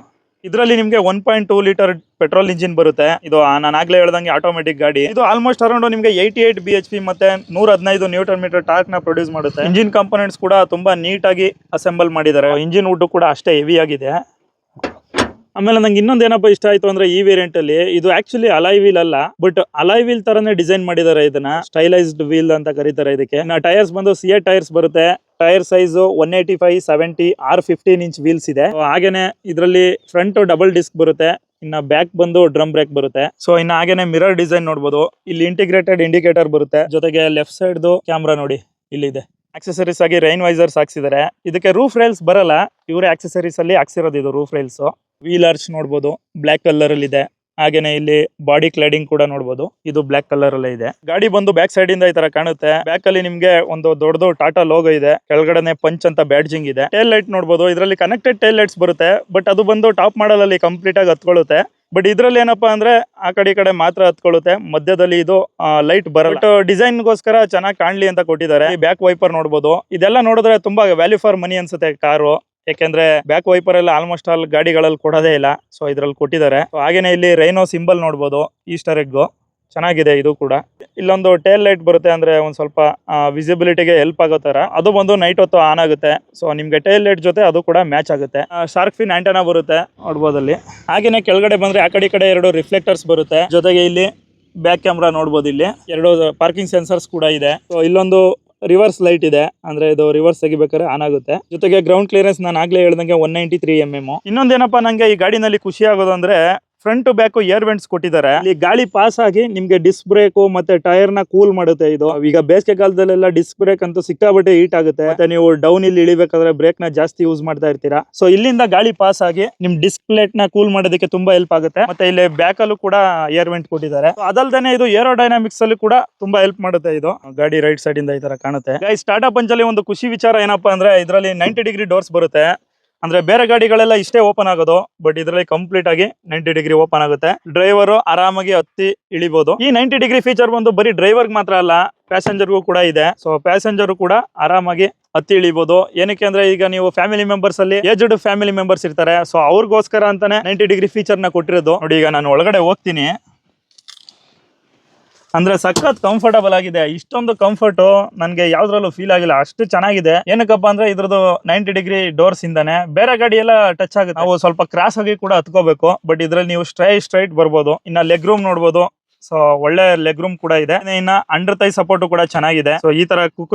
ಇದರಲ್ಲಿ ನಿಮ್ಗೆ 1.2 ಲೀಟರ್ ಪೆಟ್ರೋಲ್ ಇಂಜಿನ್ ಬರುತ್ತೆ. ಇದು ನಾನು ಆಗ್ಲೇ ಹೇಳ್ದಂಗೆ ಆಟೋಮೆಟಿಕ್ ಗಾಡಿ. ಇದು ಆಲ್ಮೋಸ್ಟ್ ಅರೌಂಡ್ ನಿಮ್ಗೆ 88 bhp ಮತ್ತೆ 115 ನ್ಯೂಟನ್ ಮೀಟರ್ ಟಾರ್ಕ್ ನ ಪ್ರೊಡ್ಯೂಸ್ ಮಾಡುತ್ತೆ. ಇಂಜಿನ್ ಕಾಂಪೋನೆಂಟ್ಸ್ ಕೂಡ ತುಂಬಾ ನೀಟ್ ಆಗಿ ಅಸೆಂಬಲ್ ಮಾಡಿದ್ದಾರೆ. ಇಂಜಿನ್ ವುಡ್ ಕೂಡ ಅಷ್ಟೇ ಹೆವಿ ಆಗಿದೆ. ಆಮೇಲೆ ನಂಗೆ ಇನ್ನೊಂದು ಏನಪ್ಪ ಇಷ್ಟ ಆಯ್ತು ಅಂದ್ರೆ ಈ ವೇರಿಯಂಟ್ ಅಲ್ಲಿ ಇದು ಆಕ್ಚುಲಿ ಅಲಾಯ್ ವೀಲ್ ಅಲ್ಲ, ಬಟ್ ಅಲಾಯ್ ವೀಲ್ ತರನೇ ಡಿಸೈನ್ ಮಾಡಿದ್ದಾರೆ. ಇದನ್ನ ಸ್ಟೈಲೈಸ್ಡ್ ವೀಲ್ ಅಂತ ಕರೀತಾರೆ ಇದಕ್ಕೆ. ಟೈರ್ಸ್ ಬಂದು ಸಿಎ ಟೈರ್ಸ್ ಬರುತ್ತೆ. Tyre size 185, 70, R15 inch wheels ಇದೆ. ಹಾಗೇನೆ ಇದರಲ್ಲಿ ಫ್ರಂಟ್ ಡಬಲ್ ಡಿಸ್ಕ್ ಬರುತ್ತೆ. ಇನ್ನ ಬ್ಯಾಕ್ ಬಂದು ಡ್ರಮ್ ಬ್ರೇಕ್ ಬರುತ್ತೆ. ಸೊ ಇನ್ನ ಹಾಗೇನೆ ಮಿರರ್ ಡಿಸೈನ್ ನೋಡಬಹುದು. ಇಲ್ಲಿ ಇಂಟಿಗ್ರೇಟೆಡ್ ಇಂಡಿಕೇಟರ್ ಬರುತ್ತೆ, ಜೊತೆಗೆ ಲೆಫ್ಟ್ ಸೈಡ್ ಕ್ಯಾಮ್ರಾ ನೋಡಿ ಇಲ್ಲಿದೆ. ಆಕ್ಸೆಸರೀಸ್ ಆಗಿ ರೈನ್ ವೈಸರ್ಸ್ ಹಾಕ್ಸಿದ್ದಾರೆ. ಇದಕ್ಕೆ ರೂಫ್ ರೈಲ್ಸ್ ಬರಲ್ಲ, ಇವರೇ ಆಕ್ಸೆಸರೀಸ್ ಅಲ್ಲಿ ಹಾಕ್ಸಿರೋದು ಇದು ರೂಫ್ ರೈಲ್ಸ್. ವೀಲ್ ಆರ್ಚ್ ನೋಡಬಹುದು, ಬ್ಲಾಕ್ ಕಲರ್ ಅಲ್ಲಿ ಇದೆ. ಹಾಗೇನೆ ಇಲ್ಲಿ ಬಾಡಿ ಕ್ಲಾಡಿಂಗ್ ಕೂಡ ನೋಡಬಹುದು, ಇದು ಬ್ಲಾಕ್ ಕಲರ್ ಅಲ್ಲೇ ಇದೆ. ಗಾಡಿ ಬಂದು ಬ್ಯಾಕ್ ಸೈಡ್ ಇಂದ ಈ ತರ ಕಾಣುತ್ತೆ. ಬ್ಯಾಕ್ ಅಲ್ಲಿ ನಿಮ್ಗೆ ಒಂದು ದೊಡ್ಡದು ಟಾಟಾ ಲೋಗೋ ಇದೆ, ಕೆಳಗಡೆ ಪಂಚ್ ಅಂತ ಬ್ಯಾಡ್ಜಿಂಗ್ ಇದೆ. ಟೈಲ್ ಲೈಟ್ ನೋಡಬಹುದು, ಇದರಲ್ಲಿ ಕನೆಕ್ಟೆಡ್ ಟೈಲ್ ಲೈಟ್ಸ್ ಬರುತ್ತೆ. ಬಟ್ ಅದು ಬಂದು ಟಾಪ್ ಮಾಡಲ್ ಅಲ್ಲಿ ಕಂಪ್ಲೀಟ್ ಆಗಿ ಹತ್ಕೊಳ್ಳುತ್ತೆ. ಬಟ್ ಇದ್ರಲ್ಲಿ ಏನಪ್ಪಾ ಅಂದ್ರೆ ಆ ಕಡೆ ಈ ಕಡೆ ಮಾತ್ರ ಹತ್ಕೊಳ್ಳುತ್ತೆ, ಮಧ್ಯದಲ್ಲಿ ಇದು ಲೈಟ್ ಬರಲ್ಲ. ಡಿಸೈನ್ ಗೋಸ್ಕರ ಚೆನ್ನಾಗಿ ಕಾಣ್ಲಿ ಅಂತ ಕೊಟ್ಟಿದ್ದಾರೆ. ಬ್ಯಾಕ್ ವೈಪರ್ ನೋಡಬಹುದು. ಇದೆಲ್ಲ ನೋಡಿದ್ರೆ ತುಂಬಾ ವ್ಯಾಲ್ಯೂ ಫಾರ್ ಮನಿ ಅನ್ಸುತ್ತೆ ಕಾರು, ಯಾಕೆಂದ್ರೆ ಬ್ಯಾಕ್ ವೈಪರ್ ಎಲ್ಲ ಆಲ್ಮೋಸ್ಟ್ ಆಲ್ ಗಾಡಿಗಳಲ್ಲಿ ಕೊಡೋದೇ ಇಲ್ಲ. ಸೊ ಇದ್ರಲ್ಲಿ ಕೊಟ್ಟಿದ್ದಾರೆ. ಹಾಗೇನೆ ಇಲ್ಲಿ ರೈನೋ ಸಿಂಬಲ್ ನೋಡಬಹುದು, ಈಸ್ಟರ್ ಎಗ್ ಚೆನ್ನಾಗಿದೆ ಇದು ಕೂಡ. ಇಲ್ಲೊಂದು ಟೇಲ್ ಲೈಟ್ ಬರುತ್ತೆ, ಅಂದ್ರೆ ಒಂದ್ ಸ್ವಲ್ಪ ವಿಸಿಬಿಲಿಟಿಗೆ ಹೆಲ್ಪ್ ಆಗೋ ತರ. ಅದು ಬಂದು ನೈಟ್ ಹೊತ್ತು ಆನ್ ಆಗುತ್ತೆ. ಸೊ ನಿಮ್ಗೆ ಟೇಲ್ ಲೈಟ್ ಜೊತೆ ಅದು ಕೂಡ ಮ್ಯಾಚ್ ಆಗುತ್ತೆ. ಶಾರ್ಕ್ ಫಿನ್ ಆಂಟೆನಾ ಬರುತ್ತೆ ನೋಡ್ಬೋದಲ್ಲಿ. ಹಾಗೇನೆ ಕೆಳಗಡೆ ಬಂದ್ರೆ ಆ ಕಡೆ ಈ ಕಡೆ 2 ರಿಫ್ಲೆಕ್ಟರ್ಸ್ ಬರುತ್ತೆ, ಜೊತೆಗೆ ಇಲ್ಲಿ ಬ್ಯಾಕ್ ಕ್ಯಾಮ್ರಾ ನೋಡ್ಬೋದು. ಇಲ್ಲಿ 2 ಪಾರ್ಕಿಂಗ್ ಸೆನ್ಸರ್ಸ್ ಕೂಡ ಇದೆ. ಸೊ ಇಲ್ಲೊಂದು ರಿವರ್ಸ್ ಲೈಟ್ ಇದೆ, ಅಂದ್ರೆ ಇದು ರಿವರ್ಸ್ ತೆಗಿಬೇಕಾದ್ರೆ ಆನ್ ಆಗುತ್ತೆ. ಜೊತೆಗೆ ಗ್ರೌಂಡ್ ಕ್ಲಿಯರೆನ್ಸ್ ನಾನು ಆಗ್ಲೇ ಹೇಳ್ದಂಗೆ 193 mm. ಇನ್ನೊಂದೇನಪ್ಪ ನಂಗೆ ಈ ಗಾಡಿನಲ್ಲಿ ಖುಷಿ ಆಗೋದು ಅಂದ್ರೆ front to back air vents ಕೊಟ್ಟಿದ್ದಾರೆ. ಇಲ್ಲಿ ಗಾಳಿ ಪಾಸ್ ಆಗಿ ನಿಮ್ಗೆ ಡಿಸ್ಕ್ ಬ್ರೇಕ್ ಮತ್ತೆ ಟೈರ್ ನ ಕೂಲ್ ಮಾಡುತ್ತೆ. ಇದು ಈಗ ಬೇಸಿಗೆ ಕಾಲದಲ್ಲೆಲ್ಲ ಡಿಸ್ಕ್ ಬ್ರೇಕ್ ಅಂತೂ ಸಿಕ್ಕಾಬಟ್ಟೆ ಹೀಟ್ ಆಗುತ್ತೆ. ಮತ್ತೆ ನೀವು ಡೌನ್ ಇಲ್ಲಿ ಇಳಿಬೇಕಾದ್ರೆ ಬ್ರೇಕ್ ನ ಜಾಸ್ತಿ ಯೂಸ್ ಮಾಡ್ತಾ ಇರ್ತೀರಾ. ಸೊ ಇಲ್ಲಿಂದ ಗಾಳಿ ಪಾಸ್ ಆಗಿ ನಿಮ್ ಡಿಸ್ಕ್ ಪ್ಲೇಟ್ ನ ಕೂಲ್ ಮಾಡೋದಕ್ಕೆ ತುಂಬಾ ಹೆಲ್ಪ್ ಆಗುತ್ತೆ. ಮತ್ತೆ ಇಲ್ಲಿ ಬ್ಯಾಕ್ ಅಲ್ಲೂ ಕೂಡ ಏರ್ ವೆಂಟ್ ಕೊಟ್ಟಿದ್ದಾರೆ. ಅದಲ್ದೇನೆ ಇದು ಏರೋಡೈನಾಮಿಕ್ಸ್ ಅಲ್ಲಿ ಕೂಡ ತುಂಬಾ ಹೆಲ್ಪ್ ಮಾಡುತ್ತೆ. ಇದು ಗಾಡಿ ರೈಟ್ ಸೈಡ್ ಇಂದ ಈ ತರ ಕಾಣುತ್ತೆ. ಗೈಸ್, ಟಾಟಾ ಪಂಚ್ ಅಲ್ಲಿ ಒಂದು ಖುಷಿ ವಿಚಾರ ಏನಪ್ಪಾ ಅಂದ್ರೆ ಇದರಲ್ಲಿ 90 ಡಿಗ್ರಿ ಡೋರ್ಸ್ ಬರುತ್ತೆ. ಅಂದ್ರೆ ಬೇರೆ ಗಾಡಿಗಳೆಲ್ಲ ಇಷ್ಟೇ ಓಪನ್ ಆಗೋದು, ಬಟ್ ಇದರಲ್ಲಿ ಕಂಪ್ಲೀಟ್ ಆಗಿ 90 ಡಿಗ್ರಿ ಓಪನ್ ಆಗುತ್ತೆ. ಡ್ರೈವರ್ ಆರಾಮಾಗಿ ಹತ್ತಿ ಇಳಿಬಹುದು. ಈ 90 ಡಿಗ್ರಿ ಫೀಚರ್ ಬಂದು ಬರೀ ಡ್ರೈವರ್ ಮಾತ್ರ ಅಲ್ಲ, ಪ್ಯಾಸೆಂಜರ್ಗೂ ಕೂಡ ಇದೆ. ಸೊ ಪ್ಯಾಸೆಂಜರ್ ಕೂಡ ಆರಾಮಾಗಿ ಹತ್ತಿ ಇಳಿಬಹುದು. ಏನಕ್ಕೆ ಅಂದ್ರೆ ಈಗ ನೀವು ಫ್ಯಾಮಿಲಿ ಮೆಂಬರ್ಸ್ ಅಲ್ಲಿ ಏಜ್ಡ್ ಫ್ಯಾಮಿಲಿ ಮೆಂಬರ್ಸ್ ಇರ್ತಾರೆ. ಸೊ ಅವ್ರಿಗೋಸ್ಕರ ಅಂತಾನೆ 90 ಡಿಗ್ರಿ ಫೀಚರ್ ನ ಕೊಟ್ಟಿರೋದು. ನೋಡಿ, ಈಗ ನಾನು ಒಳಗಡೆ ಹೋಗ್ತೀನಿ ಅಂದ್ರೆ ಸಖತ್ ಕಂಫರ್ಟಬಲ್ ಆಗಿದೆ. ಇಷ್ಟೊಂದು ಕಂಫರ್ಟ್ ನನ್ಗೆ ಯಾವ್ದ್ರಲ್ಲೂ ಫೀಲ್ ಆಗಿಲ್ಲ, ಅಷ್ಟು ಚೆನ್ನಾಗಿದೆ. ಏನಕ್ಕಪ್ಪ ಅಂದ್ರೆ ಇದ್ರದ್ದು 90 ಡಿಗ್ರಿ ಡೋರ್ಸ್ ಇಂದಾನೆ. ಬೇರೆ ಗಾಡಿ ಎಲ್ಲ ಟಚ್ ಆಗುತ್ತೆ, ನಾವು ಸ್ವಲ್ಪ ಕ್ರಾಸ್ ಆಗಿ ಕೂಡ ಹತ್ಕೋಬೇಕು. ಬಟ್ ಇದ್ರಲ್ಲಿ ನೀವು ಸ್ಟ್ರೈಟ್ ಬರ್ಬೋದು. ಇನ್ನ ಲೆಗ್ ರೂಮ್ ನೋಡ್ಬೋದು. ಸೊ ಒಳ್ಳೆ ಲೆಗ್ ರೂಮ್ ಕೂಡ ಇದೆ. ಇನ್ನ ಅಂಡರ್ ಥೈ ಸಪೋರ್ಟ್ ಕೂಡ ಚೆನ್ನಾಗಿದೆ. ಸೊ ಈ ತರ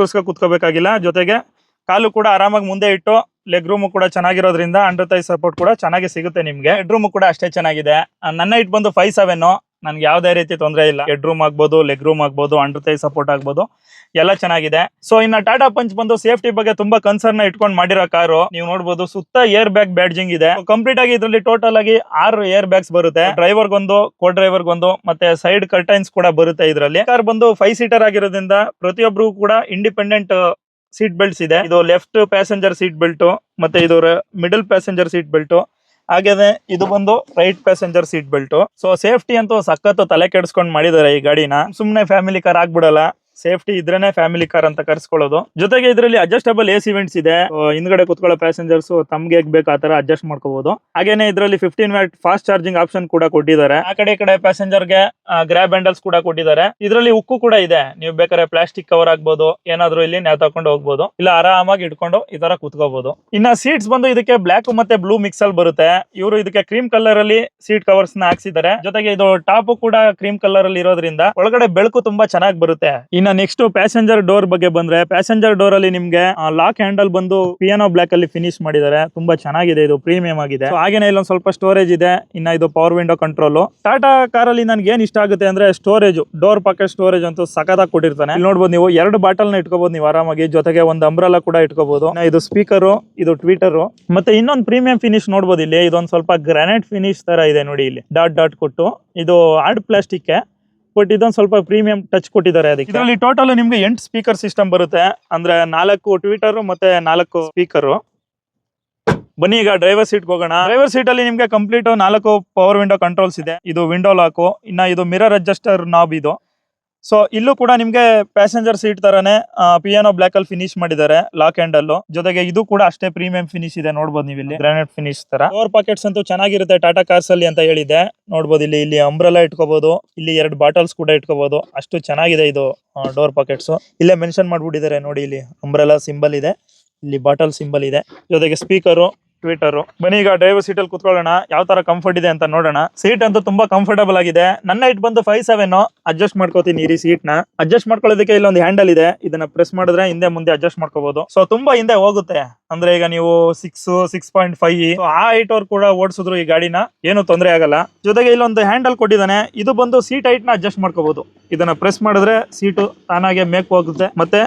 ಕುತ್ಕೋಬೇಕಾಗಿಲ್ಲ. ಜೊತೆಗೆ ಕಾಲು ಕೂಡ ಆರಾಮಾಗಿ ಮುಂದೆ ಇಟ್ಟು ಲೆಗ್ ರೂಮ್ ಕೂಡ ಚೆನ್ನಾಗಿರೋದ್ರಿಂದ ಅಂಡರ್ ಥೈ ಸಪೋರ್ಟ್ ಕೂಡ ಚೆನ್ನಾಗಿ ಸಿಗುತ್ತೆ ನಿಮ್ಗೆ. ಹೆಡ್ ರೂಮ್ ಕೂಡ ಅಷ್ಟೇ ಚೆನ್ನಾಗಿದೆ. ನನ್ನ ಹೈಟ್ ಬಂದು 5'7". ನನ್ಗೆ ಯಾವ್ದೇ ರೀತಿ ತೊಂದರೆ ಇಲ್ಲ. ಹೆಡ್ ರೂಮ್ ಆಗ್ಬೋದು, ಲೆಗ್ ರೂಮ್ ಆಗ್ಬೋದು, ಅಂಡರ್ ಥೈ ಸಪೋರ್ಟ್ ಆಗ್ಬೋದು, ಎಲ್ಲ ಚೆನ್ನಾಗಿದೆ. ಸೊ ಇನ್ನ ಟಾಟಾ ಪಂಚ್ ಬಂದು ಸೇಫ್ಟಿ ಬಗ್ಗೆ ತುಂಬಾ ಕನ್ಸರ್ನ್ ಇಟ್ಕೊಂಡು ಮಾಡಿರೋ ಕಾರು. ನೀವು ನೋಡಬಹುದು ಸುತ್ತ ಏರ್ ಬ್ಯಾಗ್ ಬ್ಯಾಡ್ಜಿಂಗ್ ಇದೆ. ಕಂಪ್ಲೀಟ್ ಆಗಿ ಇದರಲ್ಲಿ ಟೋಟಲ್ ಆಗಿ 6 ಏರ್ ಬ್ಯಾಗ್ಸ್ ಬರುತ್ತೆ. ಡ್ರೈವರ್ಗೊಂದು, ಕೋ ಡ್ರೈವರ್ಗೊಂದು, ಮತ್ತೆ ಸೈಡ್ ಕರ್ಟೈನ್ಸ್ ಕೂಡ ಬರುತ್ತೆ. ಇದರಲ್ಲಿ ಕಾರ್ ಬಂದು 5 ಸೀಟರ್ ಆಗಿರೋದ್ರಿಂದ ಪ್ರತಿಯೊಬ್ಬರಿಗೂ ಕೂಡ ಇಂಡಿಪೆಂಡೆಂಟ್ ಸೀಟ್ ಬೆಲ್ಟ್ಸ್ ಇದೆ. ಇದು ಲೆಫ್ಟ್ ಪ್ಯಾಸೆಂಜರ್ ಸೀಟ್ ಬೆಲ್ಟ್, ಮತ್ತೆ ಇದು ಮಿಡಲ್ ಪ್ಯಾಸೆಂಜರ್ ಸೀಟ್ ಬೆಲ್ಟ್, ಹಾಗೇನೆ ಇದು ಬಂದು right passenger seat belt. So safety ಅಂತೂ ಸಖತ್ ತಲೆ ಕೆಡಿಸ್ಕೊಂಡು ಮಾಡಿದ್ದಾರೆ ಈ ಗಾಡಿನ. ಸುಮ್ನೆ ಫ್ಯಾಮಿಲಿ ಕಾರ್ ಆಗ್ಬಿಡಲ್ಲ, ಸೇಫ್ಟಿ ಇದ್ರೇನೆ ಫ್ಯಾಮಿಲಿ ಕಾರ್ ಅಂತ ಕರ್ಸ್ಕೊಳ್ಳೋದು. ಜೊತೆಗೆ ಇದರಲ್ಲಿ ಅಡ್ಜಸ್ಟಬಲ್ AC ವೆಂಟ್ಸ್ ಇದೆ. ಹಿಂದ್ಗಡೆ ಕುತ್ಕೊಳ್ಳೋ ಪ್ಯಾಸೆಂಜರ್ಸ್ ತಮ್ಗೆ ಹೇಗ್ ಬೇಕು ಆ ತರ ಅಡ್ಜಸ್ಟ್ ಮಾಡ್ಕೋಬಹುದು. ಹಾಗೇನೆ ಇದರಲ್ಲಿ 15 ವ್ಯಾಟ್ ಫಾಸ್ಟ್ ಚಾರ್ಜಿಂಗ್ ಆಪ್ಷನ್ ಕೂಡ ಕೊಟ್ಟಿದ್ದಾರೆ. ಆ ಕಡೆ ಪ್ಯಾಸೆಂಜರ್ ಗೆ ಗ್ರಾಬ್ ಹ್ಯಾಂಡಲ್ಸ್ ಕೂಡ ಕೊಟ್ಟಿದ್ದಾರೆ. ಇದರಲ್ಲಿ ಉಕ್ಕು ಕೂಡ ಇದೆ. ನೀವು ಬೇಕಾದ್ರೆ ಪ್ಲಾಸ್ಟಿಕ್ ಕವರ್ ಆಗ್ಬೋದು, ಏನಾದ್ರು ಇಲ್ಲಿ ನಾವು ತಕೊಂಡು ಹೋಗ್ಬೋದು, ಇಲ್ಲ ಆರಾಮಾಗಿ ಇಟ್ಕೊಂಡು ಈ ತರ ಕುತ್ಕೋಬಹುದು. ಇನ್ನ ಸೀಟ್ಸ್ ಬಂದು ಇದಕ್ಕೆ ಬ್ಲಾಕ್ ಮತ್ತೆ ಬ್ಲೂ ಮಿಕ್ಸ್ ಅಲ್ಲಿ ಬರುತ್ತೆ. ಇವರು ಇದಕ್ಕೆ ಕ್ರೀಮ್ ಕಲರ್ ಅಲ್ಲಿ ಸೀಟ್ ಕವರ್ಸ್ ನ ಹಾಕ್ಸಿದ್ದಾರೆ. ಜೊತೆಗೆ ಇದು ಟಾಪ್ ಕೂಡ ಕ್ರೀಮ್ ಕಲರ್ ಅಲ್ಲಿ ಇರೋದ್ರಿಂದ ಒಳಗಡೆ ಬೆಳಕು ತುಂಬಾ ಚೆನ್ನಾಗಿ ಬರುತ್ತೆ. ಇನ್ನ ನೆಕ್ಸ್ಟ್ ಪ್ಯಾಸೆಂಜರ್ ಡೋರ್ ಬಗ್ಗೆ ಬಂದ್ರೆ, ಪ್ಯಾಸೆಂಜರ್ ಡೋರ್ ಅಲ್ಲಿ ನಿಮ್ಗೆ ಲಾಕ್ ಹ್ಯಾಂಡಲ್ ಬಂದು ಪಿಯಾನೋ ಬ್ಲಾಕ್ ಅಲ್ಲಿ ಫಿನಿಶ್ ಮಾಡಿದ್ದಾರೆ. ತುಂಬಾ ಚೆನ್ನಾಗಿದೆ, ಇದು ಪ್ರೀಮಿಯಂ ಆಗಿದೆ. ಹಾಗೇನೆ ಇಲ್ಲೊಂದ್ ಸ್ವಲ್ಪ ಸ್ಟೋರೇಜ್ ಇದೆ. ಇನ್ನ ಇದು power window control. Tata car ಅಲ್ಲಿ ನನ್ಗೆ ಏನ್ ಇಷ್ಟ ಆಗುತ್ತೆ ಅಂದ್ರೆ ಸ್ಟೋರೇಜ್, ಡೋರ್ ಪಾಕೆಟ್ ಸ್ಟೋರೇಜ್ ಅಂತೂ ಸಖತ್ತಾಗಿ ಕೊಟ್ಟಿರ್ತಾನೆ. ಇಲ್ಲಿ ನೋಡ್ಬೋದು ನೀವು 2 ಬಾಟಲ್ ನ ಇಟ್ಕೋಬಹುದು ನೀವು ಆರಾಮಾಗಿ. ಜೊತೆಗೆ ಒಂದು ಅಂಬ್ರೆಲಾ ಕೂಡ ಇಟ್ಕೋಬಹುದು. ಇದು ಸ್ಪೀಕರ್, ಇದು ಟ್ವಿಟರ್, ಮತ್ತೆ ಇನ್ನೊಂದು ಪ್ರೀಮಿಯಂ ಫಿನಿಶ್ ನೋಡ್ಬೋದು. ಇಲ್ಲಿ ಇದೊಂದು ಸ್ವಲ್ಪ ಗ್ರಾನೈಟ್ ಫಿನಿಶ್ ತರ ಇದೆ ನೋಡಿ. ಇಲ್ಲಿ ಡಾಟ್ ಕೊಟ್ಟು, ಇದು ಹಾರ್ಡ್ ಪ್ಲಾಸ್ಟಿಕ್, ಬಟ್ ಇದೊಂದು ಸ್ವಲ್ಪ ಪ್ರೀಮಿಯಂ ಟಚ್ ಕೊಟ್ಟಿದ್ದಾರೆ. ಅದಕ್ಕೆ ಇದರಲ್ಲಿ ಟೋಟಲ್ ನಿಮ್ಗೆ 8 ಸ್ಪೀಕರ್ ಸಿಸ್ಟಮ್ ಬರುತ್ತೆ. ಅಂದ್ರೆ 4 ಟ್ವಿಟರ್ ಮತ್ತೆ 4 ಸ್ಪೀಕರ್. ಬನ್ನಿ ಈಗ ಡ್ರೈವರ್ ಸೀಟ್ ಹೋಗೋಣ. ಡ್ರೈವರ್ ಸೀಟ್ ಅಲ್ಲಿ ನಿಮ್ಗೆ ಕಂಪ್ಲೀಟ್ 4 ಪವರ್ ವಿಂಡೋ ಕಂಟ್ರೋಲ್ಸ್ ಇದೆ. ಇದು ವಿಂಡೋ ಲಾಕ್, ಇನ್ನ ಇದು ಮಿರರ್ ಅಡ್ಜಸ್ಟರ್ ನಾಬ್ ಇದು. ಸೊ ಇಲ್ಲೂ ಕೂಡ ನಿಮ್ಗೆ ಪ್ಯಾಸೆಂಜರ್ ಸೀಟ್ ತರಾನೇ ಪಿಯಾನೋ ಬ್ಲಾಕ್ ಅಲ್ಲಿ ಫಿನಿಶ್ ಮಾಡಿದ್ದಾರೆ ಲಾಕ್ ಹ್ಯಾಂಡಲ್. ಜೊತೆಗೆ ಇದು ಕೂಡ ಅಷ್ಟೇ ಪ್ರೀಮಿಯಂ ಫಿನಿಶ್ ಇದೆ. ನೋಡ್ಬೋದು ನೀವು ಇಲ್ಲಿ ಗ್ರಾನೈಟ್ ಫಿನಿಶ್ ತರ. ಡೋರ್ ಪಾಕೆಟ್ಸ್ ಅಂತೂ ಚೆನ್ನಾಗಿರುತ್ತೆ ಟಾಟಾ ಕಾರ್ಸ್ ಅಲ್ಲಿ ಅಂತ ಹೇಳಿದೆ. ನೋಡ್ಬೋದು ಇಲ್ಲಿ ಅಂಬ್ರೆಲಾ ಇಟ್ಕೋಬಹುದು, ಇಲ್ಲಿ 2 ಬಾಟಲ್ಸ್ ಕೂಡ ಇಟ್ಕೋಬಹುದು. ಅಷ್ಟು ಚೆನ್ನಾಗಿದೆ ಇದು ಡೋರ್ ಪಾಕೆಟ್ಸ್. ಇಲ್ಲೇ ಮೆನ್ಷನ್ ಮಾಡ್ಬಿಟ್ಟಿದ್ದಾರೆ ನೋಡಿ. ಇಲ್ಲಿ ಅಂಬ್ರೆಲಾ ಸಿಂಬಲ್ ಇದೆ, ಇಲ್ಲಿ ಬಾಟಲ್ ಸಿಂಬಲ್ ಇದೆ, ಜೊತೆಗೆ ಸ್ಪೀಕರು, ಟ್ವಿಟರ್. ಬನ್ನಿ ಈಗ ಡ್ರೈವರ್ ಸೀಟ್ ಅಲ್ಲಿ ಕುತ್ಕೊಳ್ಳೋಣ, ಯಾವ ತರ ಕಂಫರ್ಟ್ ಇದೆ ಅಂತ ನೋಡೋಣ. ಸೀಟ್ ಅಂತೂ ತುಂಬಾ ಕಂಫರ್ಟಬಲ್ ಆಗಿದೆ. ನನ್ನ ಹೈಟ್ ಬಂದು 5'7". ಅಡ್ಜಸ್ಟ್ ಮಾಡ್ಕೋತೀನಿ ಈ ಸೀಟ್ ನ. ಅಡ್ಜಸ್ಟ್ ಮಾಡ್ಕೊಳ್ಳೋದಕ್ಕೆ ಇಲ್ಲೊಂದು ಹ್ಯಾಂಡಲ್ ಇದೆ. ಇದನ್ನ ಪ್ರೆಸ್ ಮಾಡಿದ್ರೆ ಹಿಂದೆ ಮುಂದೆ ಅಡ್ಜಸ್ಟ್ ಮಾಡ್ಕೋಬಹುದು. ಸೊ ತುಂಬಾ ಹಿಂದೆ ಹೋಗುತ್ತೆ. ಅಂದ್ರೆ ಈಗ ನೀವು 6.5 ಆ ಹೈಟ್ ಅವ್ರು ಕೂಡ ಓಡಿಸಿದ್ರು ಈ ಗಾಡಿನ ಏನು ತೊಂದರೆ ಆಗಲ್ಲ. ಜೊತೆಗೆ ಇಲ್ಲೊಂದು ಹ್ಯಾಂಡಲ್ ಕೊಟ್ಟಿದ್ದಾನೆ. ಇದು ಬಂದು ಸೀಟ್ ಹೈಟ್ ನ ಅಡ್ಜಸ್ಟ್ ಮಾಡ್ಕೋಬಹುದು. ಇದನ್ನ ಪ್ರೆಸ್ ಮಾಡಿದ್ರೆ ಸೀಟು ತಾನಾಗೆ ಮೇಕ್ ಹೋಗುತ್ತೆ ಮತ್ತೆ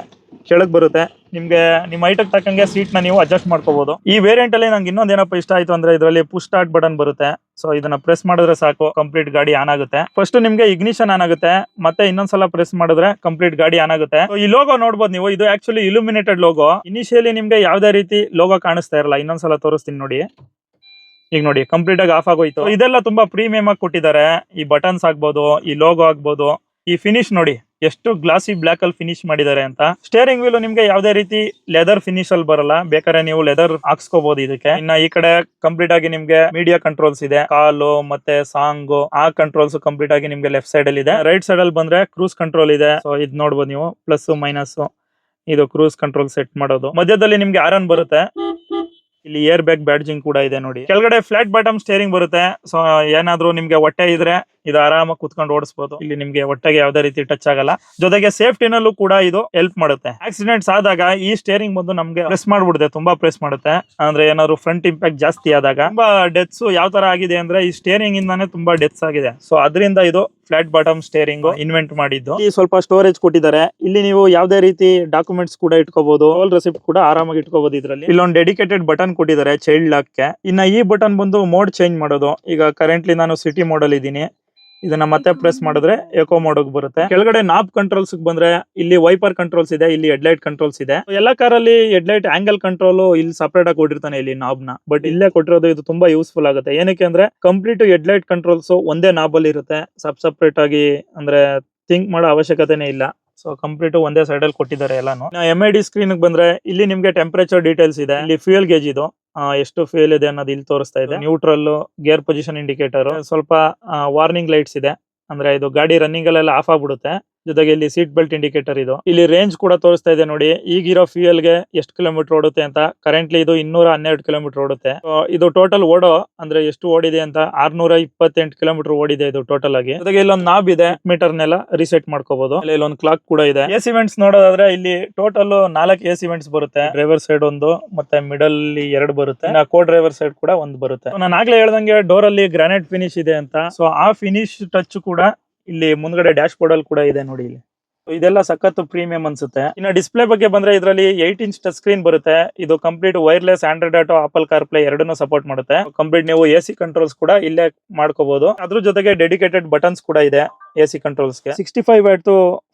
ಕೆಳಗ್ ಬರುತ್ತೆ. ನಿಮ್ಗೆ ನಿಮ್ಮ ಹೈಟ್ ತಕ್ಕಂಗೆ ಸೀಟ್ ನ ನೀವು ಅಡ್ಜಸ್ಟ್ ಮಾಡ್ಕೋಬಹುದು. ಈ ವೇರಿಯಂಟ್ ಅಲ್ಲಿ ನಂಗೆ ಇನ್ನೊಂದು ಏನಪ್ಪ ಇಷ್ಟ ಆಯ್ತು ಅಂದ್ರೆ ಇದರಲ್ಲಿ ಪುಷ್ ಸ್ಟಾರ್ಟ್ ಬಟನ್ ಬರುತ್ತೆ. ಸೊ ಇದನ್ನ ಪ್ರೆಸ್ ಮಾಡಿದ್ರೆ ಸಾಕು, ಕಂಪ್ಲೀಟ್ ಗಾಡಿ ಆನ್ ಆಗುತ್ತೆ. ಫಸ್ಟ್ ನಿಮ್ಗೆ ಇಗ್ನಿಷನ್ ಆನ್ ಆಗುತ್ತೆ, ಮತ್ತೆ ಇನ್ನೊಂದ್ಸಲ ಪ್ರೆಸ್ ಮಾಡಿದ್ರೆ ಕಂಪ್ಲೀಟ್ ಗಾಡಿ ಆನ್ ಆಗುತ್ತೆ. ಈ ಲೋಗೋ ನೋಡ್ಬೋದು ನೀವು. ಇದು ಆಕ್ಚುಲಿ ಇಲ್ಯುಮಿನೇಟೆಡ್ ಲೋಗೋ. ಇನಿಷಿಯಲಿ ನಿಮ್ಗೆ ಯಾವ್ದೇ ರೀತಿ ಲೋಗೋ ಕಾಣಿಸ್ತಾ ಇರಲ್ಲ. ಇನ್ನೊಂದ್ಸಲ ತೋರಿಸ್ತೀನಿ ನೋಡಿ. ಈಗ ನೋಡಿ ಕಂಪ್ಲೀಟ್ ಆಗಿ ಆಫ್ ಆಗೋಯ್ತು. ಇದೆಲ್ಲ ತುಂಬಾ ಪ್ರೀಮಿಯಂ ಆಗಿ ಕೊಟ್ಟಿದ್ದಾರೆ. ಈ ಬಟನ್ಸ್ ಆಗ್ಬೋದು, ಈ ಲೋಗೋ ಆಗ್ಬೋದು, ಈ ಫಿನಿಶ್ ನೋಡಿ ಎಷ್ಟು ಗ್ಲಾಸಿ ಬ್ಲಾಕ್ ಅಲ್ಲಿ ಫಿನಿಶ್ ಮಾಡಿದ್ದಾರೆ ಅಂತ. ಸ್ಟೇರಿಂಗ್ ವೀಲ್ ನಿಮ್ಗೆ ಯಾವ್ದೇ ರೀತಿ ಲೆದರ್ ಫಿನಿಶ್ ಅಲ್ಲಿ ಬರಲ್ಲ, ಬೇಕಾದ್ರೆ ನೀವು ಲೆದರ್ ಹಾಕ್ಸ್ಕೋಬಹುದು ಇದಕ್ಕೆ. ಇನ್ನ ಈ ಕಡೆ ಕಂಪ್ಲೀಟ್ ಆಗಿ ನಿಮ್ಗೆ ಮೀಡಿಯಾ ಕಂಟ್ರೋಲ್ಸ್ ಇದೆ, ಕಾಲು ಮತ್ತೆ ಸಾಂಗ್ ಆ ಕಂಟ್ರೋಲ್ಸ್ ಕಂಪ್ಲೀಟ್ ಆಗಿ ನಿಮ್ಗೆ ಲೆಫ್ಟ್ ಸೈಡ್ ಅಲ್ಲಿ ಇದೆ. ರೈಟ್ ಸೈಡ್ ಅಲ್ಲಿ ಬಂದ್ರೆ ಕ್ರೂಸ್ ಕಂಟ್ರೋಲ್ ಇದೆ. ಸೊ ಇದ್ ನೋಡ್ಬೋದು ನೀವು, ಪ್ಲಸ್ ಮೈನಸ್, ಇದು ಕ್ರೂಸ್ ಕಂಟ್ರೋಲ್ ಸೆಟ್ ಮಾಡೋದು. ಮಧ್ಯದಲ್ಲಿ ನಿಮ್ಗೆ ಆರನ್ ಬರುತ್ತೆ. ಇಲ್ಲಿ ಏರ್ ಬ್ಯಾಗ್ ಬ್ಯಾಡ್ಜಿಂಗ್ ಕೂಡ ಇದೆ ನೋಡಿ. ಕೆಳಗಡೆ ಫ್ಲಾಟ್ ಬಾಟಮ್ ಸ್ಟೇರಿಂಗ್ ಬರುತ್ತೆ. ಸೊ ಏನಾದ್ರೂ ನಿಮ್ಗೆ ಹೊಟ್ಟೆ ಇದ್ರೆ ಇದು ಆರಾಮಾಗಿ ಕುತ್ಕೊಂಡು ಓಡಿಸಬಹುದು. ಇಲ್ಲಿ ನಿಮ್ಗೆ ಹೊಟ್ಟೆಗೆ ಯಾವ್ದೇ ರೀತಿ ಟಚ್ ಆಗಲ್ಲ. ಜೊತೆಗೆ ಸೇಫ್ಟಿನಲ್ಲೂ ಕೂಡ ಇದು ಹೆಲ್ಪ್ ಮಾಡುತ್ತೆ. ಆಕ್ಸಿಡೆಂಟ್ಸ್ ಆದಾಗ ಈ ಸ್ಟೇರಿಂಗ್ ಬಂದು ನಮ್ಗೆ ಪ್ರೆಸ್ ಮಾಡ್ಬಿಡುತ್ತೆ, ತುಂಬಾ ಪ್ರೆಸ್ ಮಾಡುತ್ತೆ. ಅಂದ್ರೆ ಏನಾದ್ರು ಫ್ರಂಟ್ ಇಂಪ್ಯಾಕ್ಟ್ ಜಾಸ್ತಿ ಆದಾಗ ತುಂಬಾ ಡೆತ್ಸ್ ಯಾವ ತರ ಆಗಿದೆ ಅಂದ್ರೆ ಈ ಸ್ಟೇರಿಂಗ್ ಇಂದಾನೆ ತುಂಬಾ ಡೆತ್ಸ್ ಆಗಿದೆ. ಸೊ ಅದರಿಂದ ಇದು ಫ್ಲಾಟ್ ಬಾಟಮ್ ಸ್ಟೇರಿಂಗ್ ಇನ್ವೆಂಟ್ ಮಾಡಿದ್ದು. ಈ ಸ್ವಲ್ಪ ಸ್ಟೋರೇಜ್ ಕೊಟ್ಟಿದ್ದಾರೆ. ಇಲ್ಲಿ ನೀವು ಯಾವ್ದೇ ರೀತಿ ಡಾಕ್ಯುಮೆಂಟ್ಸ್ ಕೂಡ ಇಟ್ಕೋಬಹುದು. ಟೋಲ್ ರೆಸಿಪ್ಟ್ ಕೂಡ ಆರಾಮಾಗಿ ಇಟ್ಕೋಬಹುದು. ಇದರಲ್ಲಿ ಇಲ್ಲೊಂದು ಡೆಡಿಕೇಟೆಡ್ ಬಟನ್ ಕೊಟ್ಟಿದ್ದಾರೆ ಚೈಲ್ಡ್ ಲಾಕ್ ಗೆ. ಇನ್ನ ಈ ಬಟನ್ ಬಂದು ಮೋಡ್ ಚೇಂಜ್ ಮಾಡೋದು. ಈಗ ಕರೆಂಟ್ಲಿ ನಾನು ಸಿಟಿ ಮೋಡ್ ಅಲ್ಲಿ ಇದ್ದೀನಿ. ಇದನ್ನ ಮತ್ತೆ ಪ್ರೆಸ್ ಮಾಡಿದ್ರೆ ಎಕೋ ಮೋಡ್ ಬರುತ್ತೆ. ಕೆಳಗಡೆ ನಾಬ್ ಕಂಟ್ರೋಲ್ಸ್ ಬಂದ್ರೆ ಇಲ್ಲಿ ವೈಪರ್ ಕಂಟ್ರೋಲ್ಸ್ ಇದೆ, ಇಲ್ಲಿ ಹೆಡ್ಲೈಟ್ ಕಂಟ್ರೋಲ್ಸ್ ಇದೆ. ಎಲ್ಲಾ ಕಾರಲ್ಲಿ ಹೆಡ್ಲೈಟ್ ಆಂಗಲ್ ಕಂಟ್ರೋಲ್ ಇಲ್ಲಿ ಸಪರೇಟ್ ಆಗಿ ಕೊಟ್ಟಿರ್ತಾನೆ ಇಲ್ಲಿ ನಾಬ್ ನ. ಬಟ್ ಇಲ್ಲೇ ಕೊಟ್ಟಿರೋದು ಇದು ತುಂಬಾ ಯೂಸ್ಫುಲ್ ಆಗುತ್ತೆ. ಏನಕ್ಕೆ ಅಂದ್ರೆ ಕಂಪ್ಲೀಟ್ ಹೆಡ್ಲೈಟ್ ಕಂಟ್ರೋಲ್ಸ್ ಒಂದೇ ನಾಬ್ ಅಲ್ಲಿ ಇರುತ್ತೆ. ಸಪರೇಟ್ ಆಗಿ ಅಂದ್ರೆ ಥಿಂಕ್ ಮಾಡೋ ಅವಶ್ಯಕತೆನೇ ಇಲ್ಲ. ಸೊ ಕಂಪ್ಲೀಟ್ ಒಂದೇ ಸೈಡ್ ಅಲ್ಲಿ ಕೊಟ್ಟಿದ್ದಾರೆ ಎಲ್ಲಾನು. MID ಸ್ಕ್ರೀನ್ ಬಂದ್ರೆ ಇಲ್ಲಿ ನಿಮ್ಗೆ ಟೆಂಪರೇಚರ್ ಡೀಟೇಲ್ಸ್ ಇದೆ. ಇಲ್ಲಿ ಫ್ಯೂಯಲ್ ಗೇಜ್ ಇದು ಎಷ್ಟು ಫ್ಯೂಯಲ್ ಇದೆ ಅನ್ನೋದು ಇಲ್ಲಿ ತೋರಿಸ್ತಾ ಇದೆ. ನ್ಯೂಟ್ರಲ್, ಗೇರ್ ಪೊಸಿಷನ್ ಇಂಡಿಕೇಟರ್, ಸ್ವಲ್ಪ ವಾರ್ನಿಂಗ್ ಲೈಟ್ಸ್ ಇದೆ. ಅಂದ್ರೆ ಇದು ಗಾಡಿ ರನ್ನಿಂಗ್ ಅಲ್ಲೆಲ್ಲ ಆಫ್ ಆಗ್ಬಿಡುತ್ತೆ. ಜೊತೆಗೆ ಇಲ್ಲಿ ಸೀಟ್ ಬೆಲ್ಟ್ ಇಂಡಿಕೇಟರ್ ಇದು. ಇಲ್ಲಿ ರೇಂಜ್ ಕೂಡ ತೋರಿಸ್ತಾ ಇದೆ ನೋಡಿ. ಈಗಿರೋ ಫ್ಯೂಯಲ್ ಗೆ ಎಷ್ಟು ಕಿಲೋಮೀಟರ್ ಓಡುತ್ತೆ ಅಂತ. ಕರೆಂಟ್ಲಿ ಇದು 212 ಕಿಲೋಮೀಟರ್ ಓಡುತ್ತೆ. ಇದು ಟೋಟಲ್ ಓಡೋ ಅಂದ್ರೆ ಎಷ್ಟು ಓಡಿದೆ ಅಂತ 628 ಕಿಲೋಮೀಟರ್ ಓಡಿದೆ ಇದು ಟೋಟಲ್ ಆಗಿ. ಜೊತೆಗೆ ಇಲ್ಲೊಂದು ನಾಬ್ ಇದೆ, ಮೀಟರ್ ನೆಲ್ಲ ರಿಸೆಟ್ ಮಾಡ್ಕೋಬಹುದು. ಇಲ್ಲೊಂದು ಕ್ಲಾಕ್ ಕೂಡ ಇದೆ. AC ವೆಂಟ್ಸ್ ನೋಡೋದಾದ್ರೆ ಇಲ್ಲಿ ಟೋಟಲ್ 4 AC ವೆಂಟ್ಸ್ ಬರುತ್ತೆ. ಡ್ರೈವರ್ ಸೈಡ್ ಒಂದು, ಮತ್ತೆ ಮಿಡಲ್ 2 ಬರುತ್ತೆ. ಕೋ ಡ್ರೈವರ್ ಸೈಡ್ ಕೂಡ ಒಂದು ಬರುತ್ತೆ. ನಾನು ಆಗ್ಲೇ ಹೇಳ್ದಂಗೆ ಡೋರ್ ಅಲ್ಲಿ ಗ್ರಾನೈಟ್ ಫಿನಿಶ್ ಇದೆ ಅಂತ. ಸೊ ಆ ಫಿನಿಶ್ ಟಚ್ ಕೂಡ ಇಲ್ಲಿ ಮುಂದ್ಗಡೆ ಡ್ಯಾಶ್ ಬೋರ್ಡ್ ಅಲ್ಲಿ ಕೂಡ ಇದೆ ನೋಡಿ. ಇಲ್ಲಿ ಇದೆಲ್ಲ ಸಖತ್ ಪ್ರೀಮಿಯಂ ಅನ್ಸುತ್ತೆ. ಇನ್ನು ಡಿಸ್ಪ್ಲೇ ಬಗ್ಗೆ ಬಂದ್ರೆ ಇದರಲ್ಲಿ 8 ಇಂಚ್ ಟಚ್ ಸ್ಕ್ರೀನ್ ಬರುತ್ತೆ. ಇದು complete wireless, Android auto, apple car play ಎರಡನ್ನೂ ಸಪೋರ್ಟ್ ಮಾಡುತ್ತೆ. ಕಂಪ್ಲೀಟ್ ನೀವು AC ಕಂಟ್ರೋಲ್ಸ್ ಕೂಡ ಇಲ್ಲೇ ಮಾಡ್ಕೋಬಹುದು. ಅದ್ರ ಜೊತೆಗೆ ಡೆಡಿಕೇಟೆಡ್ ಬಟನ್ಸ್ ಕೂಡ ಇದೆ AC ಕಂಟ್ರೋಲ್ಸ್ ಗೆ. 65 ವ್ಯಾಟ್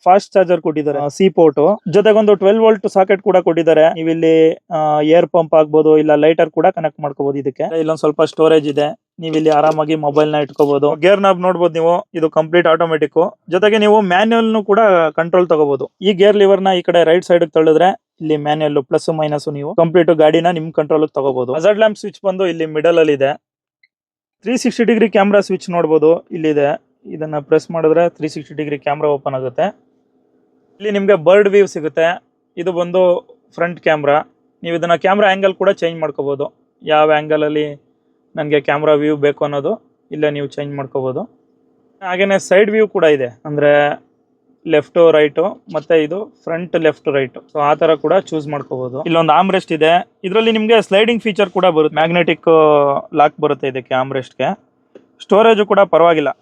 ಫಾಸ್ಟ್ ಚಾರ್ಜರ್ ಕೊಟ್ಟಿದ್ದಾರೆ, ಸಿ ಪೋರ್ಟ್. ಜೊತೆಗೆ ಒಂದು 12 ವೋಲ್ಟ್ ಸಾಕೆಟ್ ಕೂಡ ಕೊಟ್ಟಿದ್ದಾರೆ. ನೀವು ಇಲ್ಲಿ ಏರ್ ಪಂಪ್ ಆಗ್ಬೋದು, ಇಲ್ಲ ಲೈಟರ್ ಕೂಡ ಕನೆಕ್ಟ್ ಮಾಡ್ಕೋಬಹುದು. ಇದಕ್ಕೆ ಇಲ್ಲೊಂದ್ ಸ್ವಲ್ಪ ಸ್ಟೋರೇಜ್ ಇದೆ. ನೀವು ಇಲ್ಲಿ ಆರಾಮಾಗಿ ಮೊಬೈಲ್ ನ ಇಟ್ಕೋಬಹುದು. ಗೇರ್ ನಾಬ್ ನೋಡಬಹುದು ನೀವು, ಇದು ಕಂಪ್ಲೀಟ್ ಆಟೋಮೆಟಿಕ್. ಜೊತೆಗೆ ನೀವು ಮ್ಯಾನ್ಯುಯಲ್ ಕೂಡ ಕಂಟ್ರೋಲ್ ತಗೋಬಹುದು. ಈ ಗೇರ್ ಲಿವರ್ ನ ಈ ಕಡೆ ರೈಟ್ ಸೈಡ್ ತಳ್ಳಿದ್ರೆ ಇಲ್ಲಿ ಮ್ಯಾನ್ಯುಯಲ್ ಪ್ಲಸ್ ಮೈನಸ್ ನೀವು ಕಂಪ್ಲೀಟ್ ಗಾಡಿನ ನಿಮ್ ಕಂಟ್ರೋಲ್ ತಗೋಬಹುದು. ಹಜಾರ್ಡ್ ಲ್ಯಾಂಪ್ ಸ್ವಿಚ್ ಬಂದು ಇಲ್ಲಿ ಮಿಡಲ್ ಅಲ್ಲಿ ಇದೆ. 360 ಡಿಗ್ರಿ ಕ್ಯಾಮ್ರಾ ಸ್ವಿಚ್ ನೋಡಬಹುದು ಇಲ್ಲಿದೆ. ಇದನ್ನ ಪ್ರೆಸ್ ಮಾಡಿದ್ರೆ 360 ಡಿಗ್ರಿ ಕ್ಯಾಮ್ರಾ ಓಪನ್ ಆಗುತ್ತೆ. ಇಲ್ಲಿ ನಿಮ್ಗೆ ಬರ್ಡ್ ವ್ಯೂ ಸಿಗುತ್ತೆ. ಇದು ಬಂದು ಫ್ರಂಟ್ ಕ್ಯಾಮ್ರಾ. ನೀವು ಇದನ್ನ ಕ್ಯಾಮ್ರಾ ಆಂಗಲ್ ಕೂಡ ಚೇಂಜ್ ಮಾಡ್ಕೋಬಹುದು. ಯಾವ ಆಂಗಲ್ ಅಲ್ಲಿ ನನಗೆ ಕ್ಯಾಮ್ರಾ ವ್ಯೂ ಬೇಕು ಅನ್ನೋದು ಇಲ್ಲೇ ನೀವು ಚೇಂಜ್ ಮಾಡ್ಕೋಬಹುದು. ಹಾಗೇನೆ ಸೈಡ್ ವ್ಯೂ ಕೂಡ ಇದೆ. ಅಂದ್ರೆ ಲೆಫ್ಟ್ ರೈಟ್ ಮತ್ತೆ ಇದು ಫ್ರಂಟ್ ಲೆಫ್ಟ್ ರೈಟ್. ಸೊ ಆ ತರ ಕೂಡ ಚೂಸ್ ಮಾಡ್ಕೋಬಹುದು. ಇಲ್ಲೊಂದು ಆರ್ಮ್ ರೆಸ್ಟ್ ಇದೆ. ಇದರಲ್ಲಿ ನಿಮ್ಗೆ ಸ್ಲೈಡಿಂಗ್ ಫೀಚರ್ ಕೂಡ ಬರುತ್ತೆ. ಮ್ಯಾಗ್ನೆಟಿಕ್ ಲಾಕ್ ಬರುತ್ತೆ ಇದಕ್ಕೆ ಆರ್ಮ್ ರೆಸ್ಟ್ ಗೆ. ಸ್ಟೋರೇಜ್ ಕೂಡ ಪರವಾಗಿಲ್ಲ.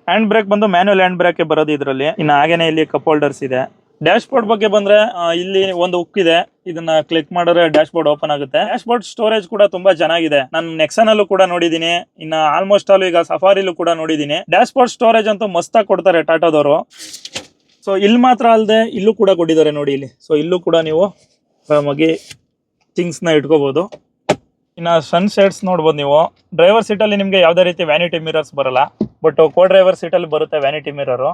ಹ್ಯಾಂಡ್ ಬ್ರೇಕ್ ಬಂದು ಮ್ಯಾನ್ಯುಯಲ್ ಹ್ಯಾಂಡ್ ಬ್ರೇಕ್ ಬರೋದು ಇದರಲ್ಲಿ. ಇನ್ನು ಹಾಗೇನೆ ಇಲ್ಲಿ ಕಪ್ ಹೋಲ್ಡರ್ಸ್ ಇದೆ. ಡ್ಯಾಶ್ ಬೋರ್ಡ್ ಬಗ್ಗೆ ಬಂದ್ರೆ ಇಲ್ಲಿ ಒಂದು ಹುಕ್ ಇದೆ. ಇದನ್ನ ಕ್ಲಿಕ್ ಮಾಡಿದ್ರೆ ಡ್ಯಾಶ್ ಬೋರ್ಡ್ ಓಪನ್ ಆಗುತ್ತೆ. ಡ್ಯಾಶ್ ಬೋರ್ಡ್ ಸ್ಟೋರೇಜ್ ಕೂಡ ತುಂಬಾ ಚೆನ್ನಾಗಿದೆ. ನಾನು ನೆಕ್ಸನ್ ಅಲ್ಲೂ ಕೂಡ ನೋಡಿದೀನಿ. ಇನ್ನ ಆಲ್ಮೋಸ್ಟ್ ಆಲ್ ಈಗ ಸಫಾರಿಲೂ ಕೂಡ ನೋಡಿದೀನಿ. ಡ್ಯಾಶ್ ಬೋರ್ಡ್ ಸ್ಟೋರೇಜ್ ಅಂತೂ ಮಸ್ತಾಗಿ ಕೊಡ್ತಾರೆ ಟಾಟಾದವರು. ಸೊ ಇಲ್ಲಿ ಮಾತ್ರ ಅಲ್ಲದೆ ಇಲ್ಲೂ ಕೂಡ ಕೊಟ್ಟಿದ್ದಾರೆ ನೋಡಿ ಇಲ್ಲಿ. ಸೊ ಇಲ್ಲೂ ಕೂಡ ನೀವು ಆರಾಮಾಗಿ ಥಿಂಗ್ಸ್ ನ ಇಟ್ಕೋಬಹುದು. ಇನ್ನ ಸನ್ ಶೇಡ್ಸ್ ನೋಡ್ಬೋದು ನೀವು. ಡ್ರೈವರ್ ಸೀಟ್ ಅಲ್ಲಿ ನಿಮ್ಗೆ ಯಾವ್ದೇ ರೀತಿ ವ್ಯಾನಿಟಿ ಮಿರರ್ಸ್ ಬರಲ್ಲ. ಬಟ್ ಕೋ ಡ್ರೈವರ್ ಸೀಟ್ ಅಲ್ಲಿ ಬರುತ್ತೆ vanity mirror.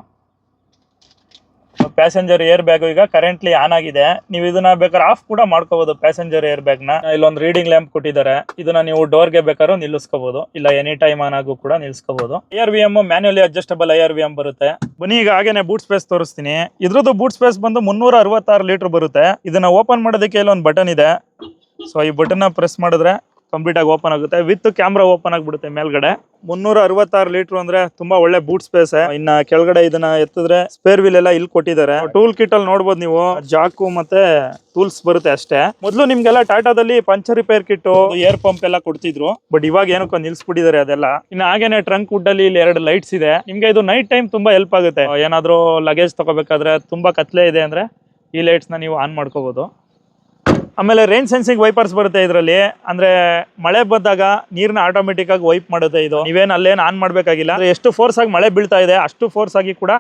Passenger air bag ಈಗ ಕರೆಂಟ್ಲಿ ಆನ್ ಆಗಿದೆ. ನೀವು ಇದನ್ನ ಬೇಕಾದ್ರೆ ಆಫ್ ಕೂಡ ಮಾಡ್ಕೋಬಹುದು ಪ್ಯಾಸೆಂಜರ್ ಏರ್ ಬ್ಯಾಗ್ ನ. ಇಲ್ಲೊಂದು ರೀಡಿಂಗ್ ಲ್ಯಾಂಪ್ ಕೊಟ್ಟಿದ್ದಾರೆ. ಇದನ್ನ ನೀವು ಡೋರ್ ಗೆ ಬೇಕಾದ್ರೂ ನಿಲ್ಲಿಸ್ಕೋಬಹುದು, ಇಲ್ಲ ಎನಿ ಟೈಮ್ ಆನ್ ಆಗು ಕೂಡ ನಿಲ್ಸ್ಕೋಬಹುದು. ARVM ಮ್ಯಾನ್ಯುಯಲಿ ಅಡ್ಜಸ್ಟಬಲ್ ARVM ಬರುತ್ತೆ. ಬನ್ನಿ ಈಗ ಹಾಗೇನೆ ಬೂಟ್ ಸ್ಪೇಸ್ ತೋರಿಸ್ತೀನಿ. ಇದ್ರದ್ದು ಬೂಟ್ ಸ್ಪೇಸ್ ಬಂದು 366 ಲೀಟರ್ ಬರುತ್ತೆ. ಇದನ್ನ ಓಪನ್ ಮಾಡೋದಕ್ಕೆ ಇಲ್ಲೊಂದು ಬಟನ್ ಇದೆ. ಸೊ ಈ ಬಟನ್ ನ ಪ್ರೆಸ್ ಮಾಡಿದ್ರೆ ಕಂಪ್ಲೀಟ್ ಆಗಿ ಓಪನ್ ಆಗುತ್ತೆ. ವಿತ್ ಕ್ಯಾಮ್ರಾ ಓಪನ್ ಆಗಿಬಿಡುತ್ತೆ ಮೇಲ್ಗಡೆ. 366 ಲೀಟರ್ ಅಂದ್ರೆ ತುಂಬಾ ಒಳ್ಳೆ ಬೂಟ್ ಸ್ಪೇಸ್. ಇನ್ನ ಕೆಳಗಡೆ ಇದನ್ನ ಎತ್ತಿದ್ರೆ ಸ್ಪೇರ್ ವೀಲ್ ಎಲ್ಲ ಇಲ್ಲಿ ಕೊಟ್ಟಿದ್ದಾರೆ. ಟೂಲ್ ಕಿಟ್ ಅಲ್ಲಿ ನೋಡ್ಬೋದು ನೀವು, ಜಾಕು ಮತ್ತೆ ಟೂಲ್ಸ್ ಬರುತ್ತೆ ಅಷ್ಟೇ. ಮೊದಲು ನಿಮ್ಗೆಲ್ಲ ಟಾಟಾದಲ್ಲಿ puncture repair kit, air pump ಎಲ್ಲ ಕೊಡ್ತಿದ್ರು. ಬಟ್ ಇವಾಗ ಏನಕ್ಕೋ ನಿಲ್ಸ್ಬಿಟ್ಟಿದ್ದಾರೆ ಅದೆಲ್ಲ. ಇನ್ನು ಹಾಗೇನೆ ಟ್ರಂಕ್ ವುಡ್ ಅಲ್ಲಿ ಇಲ್ಲಿ 2 ಲೈಟ್ಸ್ ಇದೆ. ನಿಮ್ಗೆ ಇದು ನೈಟ್ ಟೈಮ್ ತುಂಬಾ ಹೆಲ್ಪ್ ಆಗುತ್ತೆ. ಏನಾದ್ರೂ ಲಗೇಜ್ ತಗೋಬೇಕಾದ್ರೆ ತುಂಬಾ ಕತ್ಲೆ ಇದೆ ಅಂದ್ರೆ ಈ ಲೈಟ್ಸ್ ನ ನೀವು ಆನ್ ಮಾಡ್ಕೋಬಹುದು. ಆಮೇಲೆ ರೈನ್ ಸೆನ್ಸಿಂಗ್ ವೈಪರ್ಸ್ ಬರುತ್ತೆ ಇದರಲ್ಲಿ. ಅಂದ್ರೆ ಮಳೆ ಬಂದಾಗ ನೀರ್ನ ಆಟೋಮೆಟಿಕ್ ಆಗಿ ವೈಪ್ ಮಾಡುತ್ತೆ ಇದು. ನೀವೇನು ಅಲ್ಲೇನು ಆನ್ ಮಾಡ್ಬೇಕಾಗಿಲ್ಲ. ಎಷ್ಟು ಫೋರ್ಸ್ ಆಗಿ ಮಳೆ ಬೀಳ್ತಾ ಇದೆ ಅಷ್ಟು ಫೋರ್ಸ್ ಆಗಿ ಕೂಡ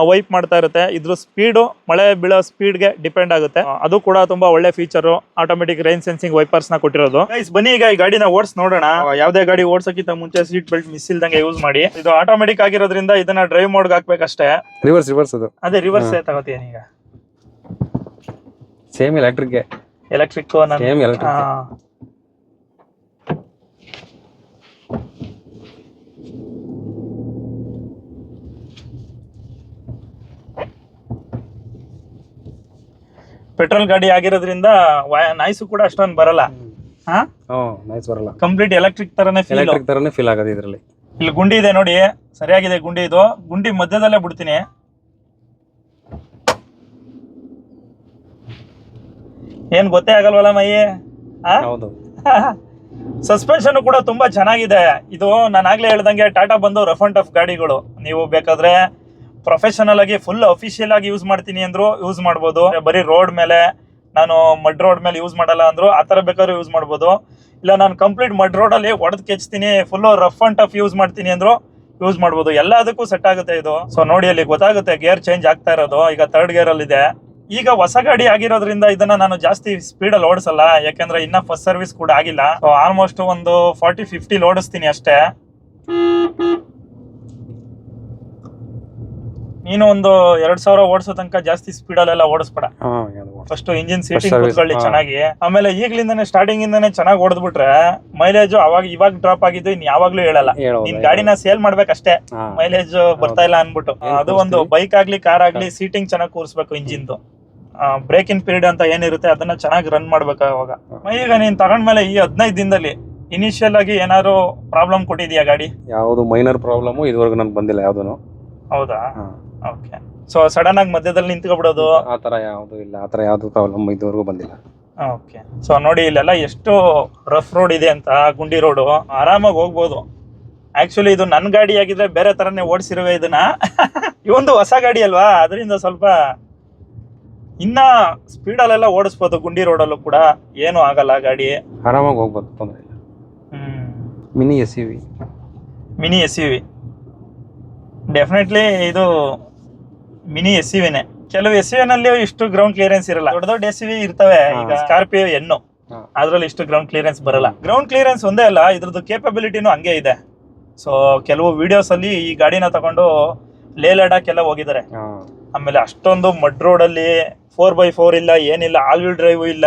ವೈಪ್ ಮಾಡ್ತಾ ಇರುತ್ತೆ. ಇದ್ರ ಸ್ಪೀಡು ಮಳೆ ಬೀಳೋ ಸ್ಪೀಡ್ಗೆ ಡಿಪೆಂಡ್ ಆಗುತ್ತೆ. ಅದು ಕೂಡ ತುಂಬಾ ಒಳ್ಳೆ feature. Automatic rain sensing wipers ನ ಕೊಟ್ಟಿರೋದು. ಗೈಸ್ ಬನ್ನಿ ಈಗ ಈ ಗಾಡಿನ ಓಡಿಸ್ ನೋಡೋಣ. ಯಾವ್ದೇ ಗಾಡಿ ಓಡಿಸೋಕ್ಕಿಂತ ಮುಂಚೆ ಸೀಟ್ ಬೆಲ್ಟ್ ಮಿಸ್ ಇಲ್ದಂಗೆ ಯೂಸ್ ಮಾಡಿ. ಇದು ಆಟೋಮೆಟಿಕ್ ಆಗಿರೋದ್ರಿಂದ ಇದನ್ನ ಡ್ರೈವ್ ಮೋಡ್ಗೆ ಹಾಕ್ಬೇಕಷ್ಟೇ. ರಿವರ್ಸ್ ಅದು. ಅದೇ ರಿವರ್ಸ್ ತಗೋತೀನಿ ಈಗ. ಸೇಮ್ ಎಲೆಕ್ಟ್ರಿಕ್ ಪೆಟ್ರೋಲ್ ಗಾಡಿ ಆಗಿರೋದ್ರಿಂದ ನಾಯ್ಸು ಕೂಡ ಅಷ್ಟೊಂದು ಬರಲ್ಲ. ಹಾ ನೈಸ್ ಬರಲ್ಲ, ಕಂಪ್ಲೀಟ್ ಎಲೆಕ್ಟ್ರಿಕ್ ತರನೇ ಫೀಲ್. ಎಲೆಕ್ಟ್ರಿಕ್ ತರನೇ ಫೀಲ್ ಆಗೋದು ಇದರಲ್ಲಿ. ಇಲ್ಲಿ ಗುಂಡಿ ಇದೆ ನೋಡಿ, ಸರಿಯಾಗಿದೆ ಗುಂಡಿ. ಇದು ಗುಂಡಿ ಮಧ್ಯದಲ್ಲೇ ಬಿಡ್ತೀನಿ. ಏನ್ ಗೊತ್ತೇ ಆಗಲ್ವಲ್ಲ ಮೈ. ಹೌದು. ಸಸ್ಪೆನ್ಷನ್ ಕೂಡ ತುಂಬಾ ಚೆನ್ನಾಗಿದೆ. ಇದು ನಾನು ಆಗ್ಲೇ ಹೇಳ್ದಂಗೆ ಟಾಟಾ ಬಂದು ರಫ್ ಅಂಡ್ ಟಫ್ ಗಾಡಿಗಳು. ನೀವು ಬೇಕಾದ್ರೆ ಪ್ರೊಫೆಷನಲ್ ಆಗಿ ಫುಲ್ ಅಫಿಷಿಯಲ್ ಆಗಿ ಯೂಸ್ ಮಾಡ್ತೀನಿ ಅಂದ್ರು ಯೂಸ್ ಮಾಡ್ಬೋದು. ಬರೀ ರೋಡ್ ಮೇಲೆ, ನಾನು ಮಡ್ ರೋಡ್ ಮೇಲೆ ಯೂಸ್ ಮಾಡಲ್ಲ ಅಂದ್ರು ಆ ತರ ಬೇಕಾದ್ರೂ ಯೂಸ್ ಮಾಡ್ಬೋದು. ಇಲ್ಲ ನಾನು ಕಂಪ್ಲೀಟ್ ಮಡ್ ರೋಡ್ ಅಲ್ಲಿ ಹೊಡೆದ್ ಕೆಚ್ತೀನಿ, full rough and tough use ಮಾಡ್ತೀನಿ ಅಂದ್ರು ಯೂಸ್ ಮಾಡ್ಬೋದು. ಎಲ್ಲದಕ್ಕೂ ಸೆಟ್ ಆಗುತ್ತೆ ಇದು. ಸೊ ನೋಡಿ ಅಲ್ಲಿ ಗೊತ್ತಾಗುತ್ತೆ ಗೇರ್ ಚೇಂಜ್ ಆಗ್ತಾ ಇರೋದು. ಈಗ 3rd ಗೇರ್ ಅಲ್ಲಿ ಇದೆ. ಈಗ ಹೊಸ ಗಾಡಿ ಆಗಿರೋದ್ರಿಂದ ಇದನ್ನ ನಾನು ಜಾಸ್ತಿ ಸ್ಪೀಡ್ ಅಲ್ಲಿ ಓಡಿಸಲ್ಲ, ಯಾಕಂದ್ರೆ ಇನ್ನ ಫಸ್ಟ್ ಸರ್ವಿಸ್ ಕೂಡ ಆಗಿಲ್ಲ. ಸೊ ಆಲ್ಮೋಸ್ಟ್ ಒಂದು 40-50 ಓಡಿಸ್ತೀನಿ ಅಷ್ಟೇ. ನೀನು ಒಂದು 2000 ಓಡಿಸೋ ತನಕ ಜಾಸ್ತಿ ಸ್ಪೀಡ್ ಅಲ್ಲೆಲ್ಲ ಓಡಿಸ್ಬೇಡ. ಫಸ್ಟ್ ಇಂಜಿನ್ ಸೀಟಿಂಗ್ ಕೂತ್ಕೊಳ್ಳಿ ಚೆನ್ನಾಗಿ. ಆಮೇಲೆ ಈಗ್ಲಿಂದಾನೆ ಸ್ಟಾರ್ಟಿಂಗ್ ಇಂದಾನೆ ಚೆನ್ನಾಗಿ ಓಡಿದ್ಬಿಟ್ರೆ ಮೈಲೇಜ್ ಇವಾಗ ಡ್ರಾಪ್ ಆಗಿದ್ದು ಇನ್ ಯಾವಾಗ್ಲೂ ಹೇಳಲ್ಲ. ನಿನ್ ಗಾಡಿನ ಸೇಲ್ ಮಾಡ್ಬೇಕಷ್ಟೇ, ಮೈಲೇಜ್ ಬರ್ತಾ ಇಲ್ಲ ಅನ್ಬಿಟ್ಟು. ಅದು ಒಂದು ಬೈಕ್ ಆಗ್ಲಿ ಕಾರ್ ಆಗ್ಲಿ ಸೀಟಿಂಗ್ ಚೆನ್ನಾಗಿ ಕೂರಿಸ್ಬೇಕು. ಇಂಜಿನ್ದು ಬ್ರೇಕ್ ಇನ್ ಪೀರಿಯಡ್ ಅಂತ ಏನಿರುತ್ತೆ ಅದನ್ನ ಚೆನ್ನಾಗಿ ರನ್ ಮಾಡ್ಬೇಕು. ಅವಾಗ ಈಗ ನೀನ್ ತಗೊಂಡ್ಮೇಲೆ ಈ 15 ದಿನದಲ್ಲಿ ಇನಿಷಿಯಲ್ ಆಗಿ ಏನಾದ್ರು ಪ್ರಾಬ್ಲಮ್ ಕೊಟ್ಟಿದ್ಯಾ ಗಾಡಿ? ಯಾವ್ದು ಮೈನರ್ ಪ್ರಾಬ್ಲಮ್ ಇದುವರೆಗೂ ನನ್ಗೆ ಬಂದಿಲ್ಲ ಯಾವ್ದು. ಹೌದಾ? ಓಕೆ. ಸೊ ಸಡನ್ ಆಗಿ ಮಧ್ಯದಲ್ಲಿ ನಿಂತ್ಕೊಬಿಡೋದು ಆತರ ಯಾವ್ದು ಇಲ್ಲ, ಆತರ ಯಾವ್ದು ಪ್ರಾಬ್ಲಮ್ ಇದುವರೆಗೂ ಬಂದಿಲ್ಲ. ಓಕೆ. ಸೊ ನೋಡಿ ಇಲ್ಲೆಲ್ಲ ಎಷ್ಟು ರಫ್ ರೋಡ್ ಇದೆ ಅಂತ, ಗುಂಡಿ ರೋಡು. ಆರಾಮಾಗಿ ಹೋಗ್ಬೋದು. ಆಕ್ಚುಲಿ ಇದು ನನ್ನ ಗಾಡಿ ಆಗಿದ್ರೆ ಬೇರೆ ತರನೇ ಓಡಿಸಿರುವೆ ಇದನ್ನ. ಇವೊಂದು ಹೊಸ ಗಾಡಿ ಅಲ್ವಾ, ಅದರಿಂದ ಸ್ವಲ್ಪ ಇನ್ನ ಸ್ಪೀಡಲ್ಲೆಲ್ಲ ಓಡಿಸ್ಬೋದು. ಗುಂಡಿ ರೋಡಲ್ಲೂ ಕೂಡ ಏನು ಆಗಲ್ಲ, ಗಾಡಿ ಆರಾಮಾಗಿ ಹೋಗ್ಬೋದು, ತೊಂದರೆ ಇಲ್ಲ. Mini S U V definitely ಇದು ಮಿನಿ ಎಸ್ ಯು ವಿನೇ. ಕೆಲವು ಎಸ್ ಯು ನಲ್ಲಿ ಇಷ್ಟು ಗ್ರೌಂಡ್ ಕ್ಲಿಯರೆನ್ಸ್ ಇರಲ್ಲ. ದೊಡ್ಡ ದೊಡ್ಡ ಎಸ್ ಯು ವಿ ಇರ್ತವೆ. ಈಗ ಸ್ಕಾರ್ಪಿಯೋ ಎನ್ನು ಅದ್ರಲ್ಲಿ ಇಷ್ಟು ಗ್ರೌಂಡ್ ಕ್ಲಿಯರೆನ್ಸ್ ಬರಲ್ಲ. ಗ್ರೌಂಡ್ ಕ್ಲಿಯರೆನ್ಸ್ ಒಂದೇ ಅಲ್ಲ, ಇದ್ರದ್ದು ಕೇಪಬಿಲಿಟಿನೂ ಹಂಗೆ ಇದೆ. ಸೊ ಕೆಲವು ವಿಡಿಯೋಸ್ ಅಲ್ಲಿ ಈ ಗಾಡಿನ ತಗೊಂಡು ಲೇ ಲಡಾಖ್ ಎಲ್ಲ ಹೋಗಿದ್ದಾರೆ. ಆಮೇಲೆ ಅಷ್ಟೊಂದು ಮಡ್ ರೋಡ್ ಅಲ್ಲಿ 4x4 ಇಲ್ಲ, ಏನಿಲ್ಲ, ಆಲ್ ವೀಲ್ ಡ್ರೈವ್ ಇಲ್ಲ.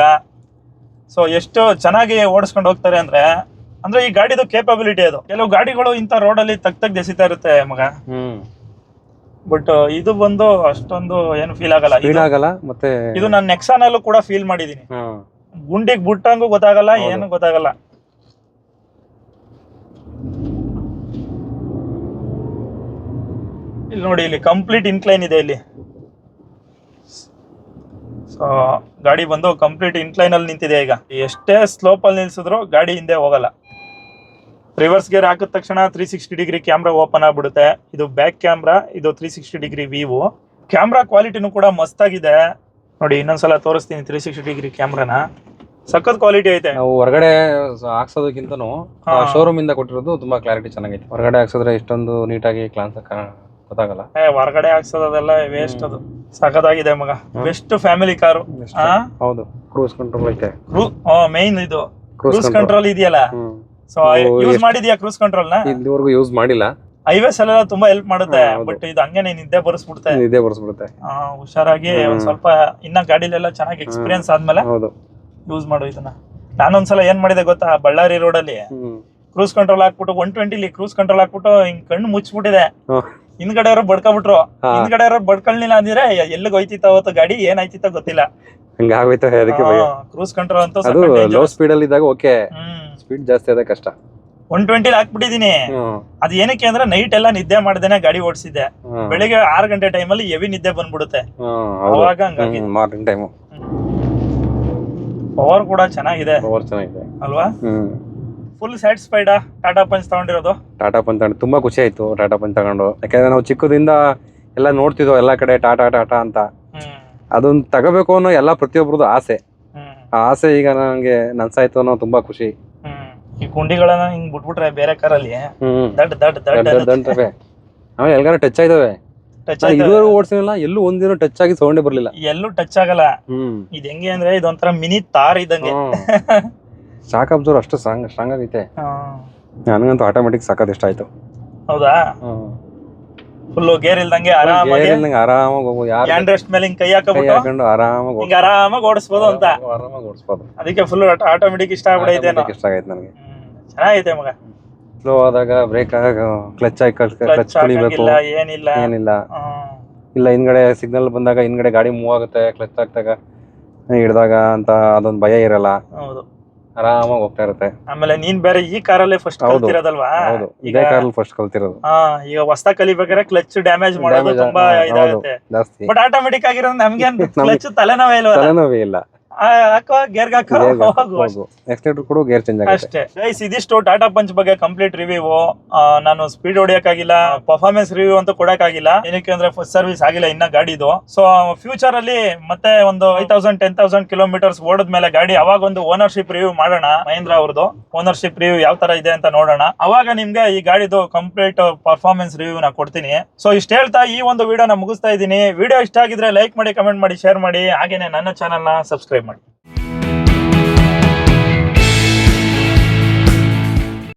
ಸೊ ಎಷ್ಟು ಚೆನ್ನಾಗಿ ಓಡಿಸ್ಕೊಂಡು ಹೋಗ್ತಾರೆ ಅಂದ್ರೆ ಈ ಗಾಡಿದು ಕೇಪಬಿಲಿಟಿ ಅದು. ಕೆಲವು ಗಾಡಿಗಳು ಇಂಥ ರೋಡ್ ಅಲ್ಲಿ ತಗ್ ಎಸಿತಾ ಇರುತ್ತೆ ಮಗ. ಬಟ್ ಇದು ಬಂದು ಅಷ್ಟೊಂದು ಏನು ಫೀಲ್ ಆಗಲ್ಲ. ಮತ್ತೆ ಇದು ನಾನು ನೆಕ್ಸಾನ್ ಅಲ್ಲೂ ಕೂಡ ಫೀಲ್ ಮಾಡಿದೀನಿ. ಗುಂಡಿಗೆ ಬಿಟ್ಟಂಗೂ ಗೊತ್ತಾಗಲ್ಲ, ಏನು ಗೊತ್ತಾಗಲ್ಲ. ಇಲ್ಲಿ ನೋಡಿ, ಇಲ್ಲಿ ಕಂಪ್ಲೀಟ್ ಇನ್ಕ್ಲೈನ್ ಇದೆ ಇಲ್ಲಿ. ಸೊ ಗಾಡಿ ಬಂದು ಕಂಪ್ಲೀಟ್ ಇನ್ಕ್ಲೈನ್ ಅಲ್ಲಿ ನಿಂತಿದೆ. ಈಗ ಎಷ್ಟೇ ಸ್ಲೋಪ್ ಅಲ್ಲಿ ನಿಲ್ಸಿದ್ರು ಗಾಡಿ ಹಿಂದೆ ಹೋಗಲ್ಲ. ರಿವರ್ಸ್ ಗೇರ್ ಹಾಕಿದ ತಕ್ಷಣ 360 ಡಿಗ್ರಿ ಕ್ಯಾಮ್ರಾ ಓಪನ್ ಆಗ್ಬಿಡುತ್ತೆ. ಇದು ಬ್ಯಾಕ್ ಕ್ಯಾಮ್ರಾ, ಇದು 360 ಡಿಗ್ರಿ ವ್ಯೂ. ಕ್ಯಾಮ್ರಾ ಕ್ವಾಲಿಟಿನೂ ಕೂಡ ಮಸ್ತಾಗಿದೆ ನೋಡಿ. ಇನ್ನೊಂದ್ಸಲ ತೋರಿಸ್ತೀನಿ 360 ಡಿಗ್ರಿ ಕ್ಯಾಮ್ರಾನ. ಸಖತ್ ಕ್ವಾಲಿಟಿ ಐತೆ. ನಾವು ಹೊರಗಡೆ ಹಾಕ್ಸೋದಕ್ಕಿಂತನೂ ಶೋರೂಮ್ ಇಂದ ಕೊಟ್ಟಿರೋದು ತುಂಬಾ ಕ್ಲಾರಿಟಿ ಚೆನ್ನಾಗೈತೆ. ಹೊರಗಡೆ ಹಾಕ್ಸಿದ್ರೆ ಇಷ್ಟೊಂದು ನೀಟಾಗಿ ಗೊತ್ತಾಗಲ್ಲ. ಹೊರಗಡೆ ಹಾಕ್ಸೋದೆಲ್ಲ ವೇಸ್ಟ್. ಅದು ಸಖತ್ತಾಗಿದೆ ಮಗ. Best family car. ಹೌದು, ಕ್ರೂಸ್ ಕಂಟ್ರೋಲ್ ಐತೆ. ಮೇನ್ ಇದು ಕ್ರೂಸ್ ಕಂಟ್ರೋಲ್ ಇದೆಯಲ್ಲ. ಸೊ ಯೂಸ್ ಮಾಡಿದ್ಯಾ ಕ್ರೂಸ್ ಕಂಟ್ರೋಲ್ ನ? ಇದುವರೆಗೂ ಯೂಸ್ ಮಾಡಿಲ್ಲ. ಹೈವೇಸ್ ಅಲ್ಲೆಲ್ಲ ತುಂಬಾ ಹೆಲ್ಪ್ ಮಾಡುತ್ತೆ. ಬಟ್ ಇದು ಹಂಗೇನೆ ನಿದ್ದೆ ಬರ್ಸ್ಬಿಡುತ್ತೆ. ಹುಷಾರಾಗಿ ಒಂದ್ ಸ್ವಲ್ಪ ಇನ್ನ ಗಾಡಿಲೆಲ್ಲ ಚೆನ್ನಾಗಿ ಎಕ್ಸ್ಪೀರಿಯನ್ಸ್ ಆದ್ಮೇಲೆ ಯೂಸ್ ಮಾಡು ಇದನ್ನ. ನಾನೊಂದ್ಸಲ ಏನ್ ಮಾಡಿದೆ ಗೊತ್ತಾ, ಬಳ್ಳಾರಿ ರೋಡ್ ಅಲ್ಲಿ ಕ್ರೂಸ್ ಕಂಟ್ರೋಲ್ ಹಾಕ್ಬಿಟ್ಟು 120 ಕ್ರೂಸ್ ಕಂಟ್ರೋಲ್ ಹಾಕ್ಬಿಟ್ಟು ಹಿಂಗ್ ಕಣ್ಣು ಮುಚ್ಚಿಬಿಟ್ಟಿದೆ. ಹಿಂದ್ಗಡೆ ಅವ್ರು ಬಡ್ಕೊಬಿಟ್ರು. ಹಿಂದ್ಗಡೆ ಅವ್ರು ಬಡ್ಕೊಳ್ಲಿಲ್ಲ ಅಂದ್ರೆ ಎಲ್ಲಿಗೆ ಹೋಯ್ತಿತ್ತ ಅವತ್ತು ಗಾಡಿ, ಏನಾಯ್ತಿತ್ತ ಗೊತ್ತಿಲ್ಲ. ಕ್ರೂಸ್ ಕಂಟ್ರೋಲ್ ಅಂತ ಲೋ ಸ್ಪೀಡ್ ಅಲ್ಲಿ ಇದ್ದಾಗ ಓಕೆ, ಸ್ಪೀಡ್ ಜಾಸ್ತಿ ಆದ ಕಷ್ಟ. 120 ಹಾಕ್ಬಿಟ್ಟಿದೀನಿ. ಅದ್ ಏನಕ್ಕೆ ಅಂದ್ರೆ ನೈಟ್ ಎಲ್ಲ ನಿದ್ದೆ ಮಾಡ್ದೇನೆ ಗಾಡಿ ಓಡಿಸಿದ್ದೆ. ಬೆಳಿಗ್ಗೆ 6 ಗಂಟೆ ಟೈಮಲ್ಲಿ ಹೆವಿ ನಿದ್ದೆ ಬಂದ್ಬಿಡುತ್ತೆ. ಅವಾಗ ಹಂಗಾಗಿ ಮಾರ್ನಿಂಗ್ ಟೈಮ್. ಪವರ್ ಕೂಡ ಚೆನ್ನಾಗಿದೆ ಅಲ್ವಾ? ಫುಲ್ ಸ್ಯಾಟಿಸ್ಫೈಡ್ ಟಾಟಾ ಪಂಚ್ ತಗೊಂಡಿರೋದು. ಟಾಟಾ ಪಂಚ್ ತುಂಬಾ ಖುಷಿ ಆಯ್ತು ಟಾಟಾ ಪಂಚ್ ತಗೊಂಡು. ಯಾಕಂದ್ರೆ ನಾವು ಚಿಕ್ಕದಿಂದ ಎಲ್ಲ ನೋಡ್ತಿದ್ವು ಎಲ್ಲಾ ಕಡೆ ಟಾಟಾ ಅಂತ. ಅದನ್ನ ತಗೋಬೇಕು ಅನ್ನೋ ಎಲ್ಲ ಪ್ರತಿಯೊಬ್ಬರದು ಆಸೆ. ಆ ಆಸೆ ಈಗ ನಂಗೆ ನನ್ಸಾಯ್ತು ಅನ್ನೋ ತುಂಬಾ ಖುಷಿ. ಈ ಗುಂಡಿಗಳನ್ನ ಹಿಂಗ್ ಬಿಟ್ಬಿಟ್ರೆ ಬೇರೆ ಕಾರಲ್ಲಿ ಆಮೇಲೆ ಎಲ್ಲಾರು ಟಚ್ ಆಯ್ತವೆ. ಇದುವರೆಗೂ ಓಡಿಸಿಲ್ಲ, ಎಲ್ಲೂ ಒಂದಿನ ಟಚ್ ಆಗಿ ಸೌಂಡೇ ಬರ್ಲಿಲ್ಲ. ಎಲ್ಲೂ ಟಚ್ ಆಗಲ್ಲ. ಇದು ಹೆಂಗೆ ಅಂದ್ರೆ ಇದೊಂಥರ ಮಿನಿ ತಾರ್ ಇದ್ದಂಗೆ. ಶಾಕ್ ಅಬ್ಸರ್ವ್ ಅಷ್ಟು ಸ್ಟ್ರಾಂಗ್ ಆಗೈತೆ. ನನಗಂತೂ ಆಟೋಮೆಟಿಕ್ ಸಾಕತ್ ಇಷ್ಟ ಆಯ್ತು. ಹೌದಾ? ಫುಲ್ ಗೇರ್ ಇಲ್ದಂಗೆ ಆರಾಮಾಗಿ ಹೋಗ್ಬೋದು. ಹ್ಯಾಂಡ್ ರೆಸ್ಟ್ ಮೇಲೆ ಹಿಂಗ್ ಕೈ ಹಾಕೊಂಡು ಆರಾಮಾಗಿ ಓಡಿಸ್ಬೋದು ಅಂತ. ಅದಕ್ಕೆ ಫುಲ್ ಆಟೋಮೆಟಿಕ್ ಇಷ್ಟ ಆಗ್ಬಿಡೈತೆ. ಇಷ್ಟ ಆಗೈತೆ ನನಗೆ. ಚೆನ್ನಾಗೈತೆ ಮಗ. ಸ್ಲೋ ಆದಾಗ ಬ್ರೇಕ್ ಕ್ಲಚ್ ಕುಳಿಬೇಕು, ಏನಿಲ್ಲ. ಇಲ್ಲ ಹಿಂದ್ಗಡೆ ಸಿಗ್ನಲ್ ಬಂದಾಗ ಹಿಂದ್ಗಡೆ ಗಾಡಿ ಮೂವ್ ಆಗುತ್ತೆ. ಕ್ಲಚ್ ಹಾಕ್ದಾಗ ಹಿಡ್ದಾಗ ಅಂತ ಅದೊಂದು ಭಯ ಇರಲ್ಲ, ಹೌದು. ಆರಾಮಾಗಿ ಹೋಗ್ತಾ ಇರುತ್ತೆ. ಆಮೇಲೆ ನೀನ್ ಬೇರೆ ಈ ಕಾರಲ್ಲೇ ಫಸ್ಟ್ ಹೌದು. ಕಲ್ತಿರೋದಲ್ವಾ? ಹೌದು, ಈಗ ಇದೇ ಕಾರಲ್ಲಿ ಫಸ್ಟ್ ಕಲ್ತಿರೋದು. ಈಗ ಹೊಸ ಕಲಿಬೇಕಾದ್ರೆ ಕ್ಲಚ್ ಡ್ಯಾಮೇಜ್ ಮಾಡೋದು Damage, ತುಂಬಾ ಹೌದು, ಇದಾಗುತ್ತೆ. ಜಾಸ್ತಿ ಬಟ್ ಆಟೋಮೆಟಿಕ್ ಆಗಿರೋದು ನಮ್ಗೆ ಕ್ಲಚ್ ತಲೆನೋವೇ ಇಲ್ವಲ್ಲ, ತಲೆನೋವೇ ಇಲ್ಲ. ಹಾಕೋ ಗೇರ್ಗೆ ಹಾಕೋ ಹೋಗು ಹೋಗು, ಎಕ್ಸ್ಲೇಟರ್ ಕೂಡ ಗೇರ್ ಚೇಂಜ್ ಆಗುತ್ತೆ ಅಷ್ಟೇ. ಗೈಸ್, ಇದಿಷ್ಟು ಟಾಟಾ ಪಂಚ್ ಬಗ್ಗೆ ಕಂಪ್ಲೀಟ್ ರಿವ್ಯೂ. ನಾನು ಸ್ಪೀಡ್ ಹೊಡಿಯಕ್ಕಾಗಿಲ್ಲ, ಪರ್ಫಾರ್ಮೆನ್ಸ್ ರಿವ್ಯೂ ಅಂತ ಕೊಡಕ್ಕಾಗಿಲ್ಲ, ಏನಕ್ಕೆ ಅಂದ್ರೆ ಫಸ್ಟ್ ಸರ್ವಿಸ್ ಆಗಿಲ್ಲ ಇನ್ನ ಗಾಡಿದು. ಸೊ ಫ್ಯೂಚರ್ ಅಲ್ಲಿ ಮತ್ತೆ ಒಂದು 5,000-10,000 ಕಿಲೋಮೀಟರ್ಸ್ ಓಡಿದ್ಮೇಲೆ ಗಾಡಿ ಅವಾಗ ಒಂದು ಓನರ್ಶಿಪ್ ರಿವ್ಯೂ ಮಾಡೋಣ. ಮಹೇಂದ್ರ ಅವ್ರದ್ದು ಓನರ್ಶಿಪ್ ರಿವ್ಯೂ ಯಾವ ತರ ಇದೆ ಅಂತ ನೋಡೋಣ. ಅವಾಗ ನಿಮ್ಗೆ ಈ ಗಾಡಿದು ಕಂಪ್ಲೀಟ್ ಪರ್ಫಾರ್ಮೆನ್ಸ್ ರಿವ್ಯೂ ನ ಕೊಡ್ತೀನಿ. ಸೊ ಇಷ್ಟ ಹೇಳ್ತಾ ಈ ಒಂದು ವಿಡಿಯೋನ ಮುಗಿಸ್ತಾ ಇದ್ದೀನಿ. ವಿಡಿಯೋ ಇಷ್ಟ ಆಗಿದ್ರೆ ಲೈಕ್ ಮಾಡಿ, ಕಮೆಂಟ್ ಮಾಡಿ, ಶೇರ್ ಮಾಡಿ, ಹಾಗೇನೆ ನನ್ನ ಚಾನಲ್ ನ ಸಬ್ಸ್ಕ್ರೈಬ್ ಮಾಡಿ.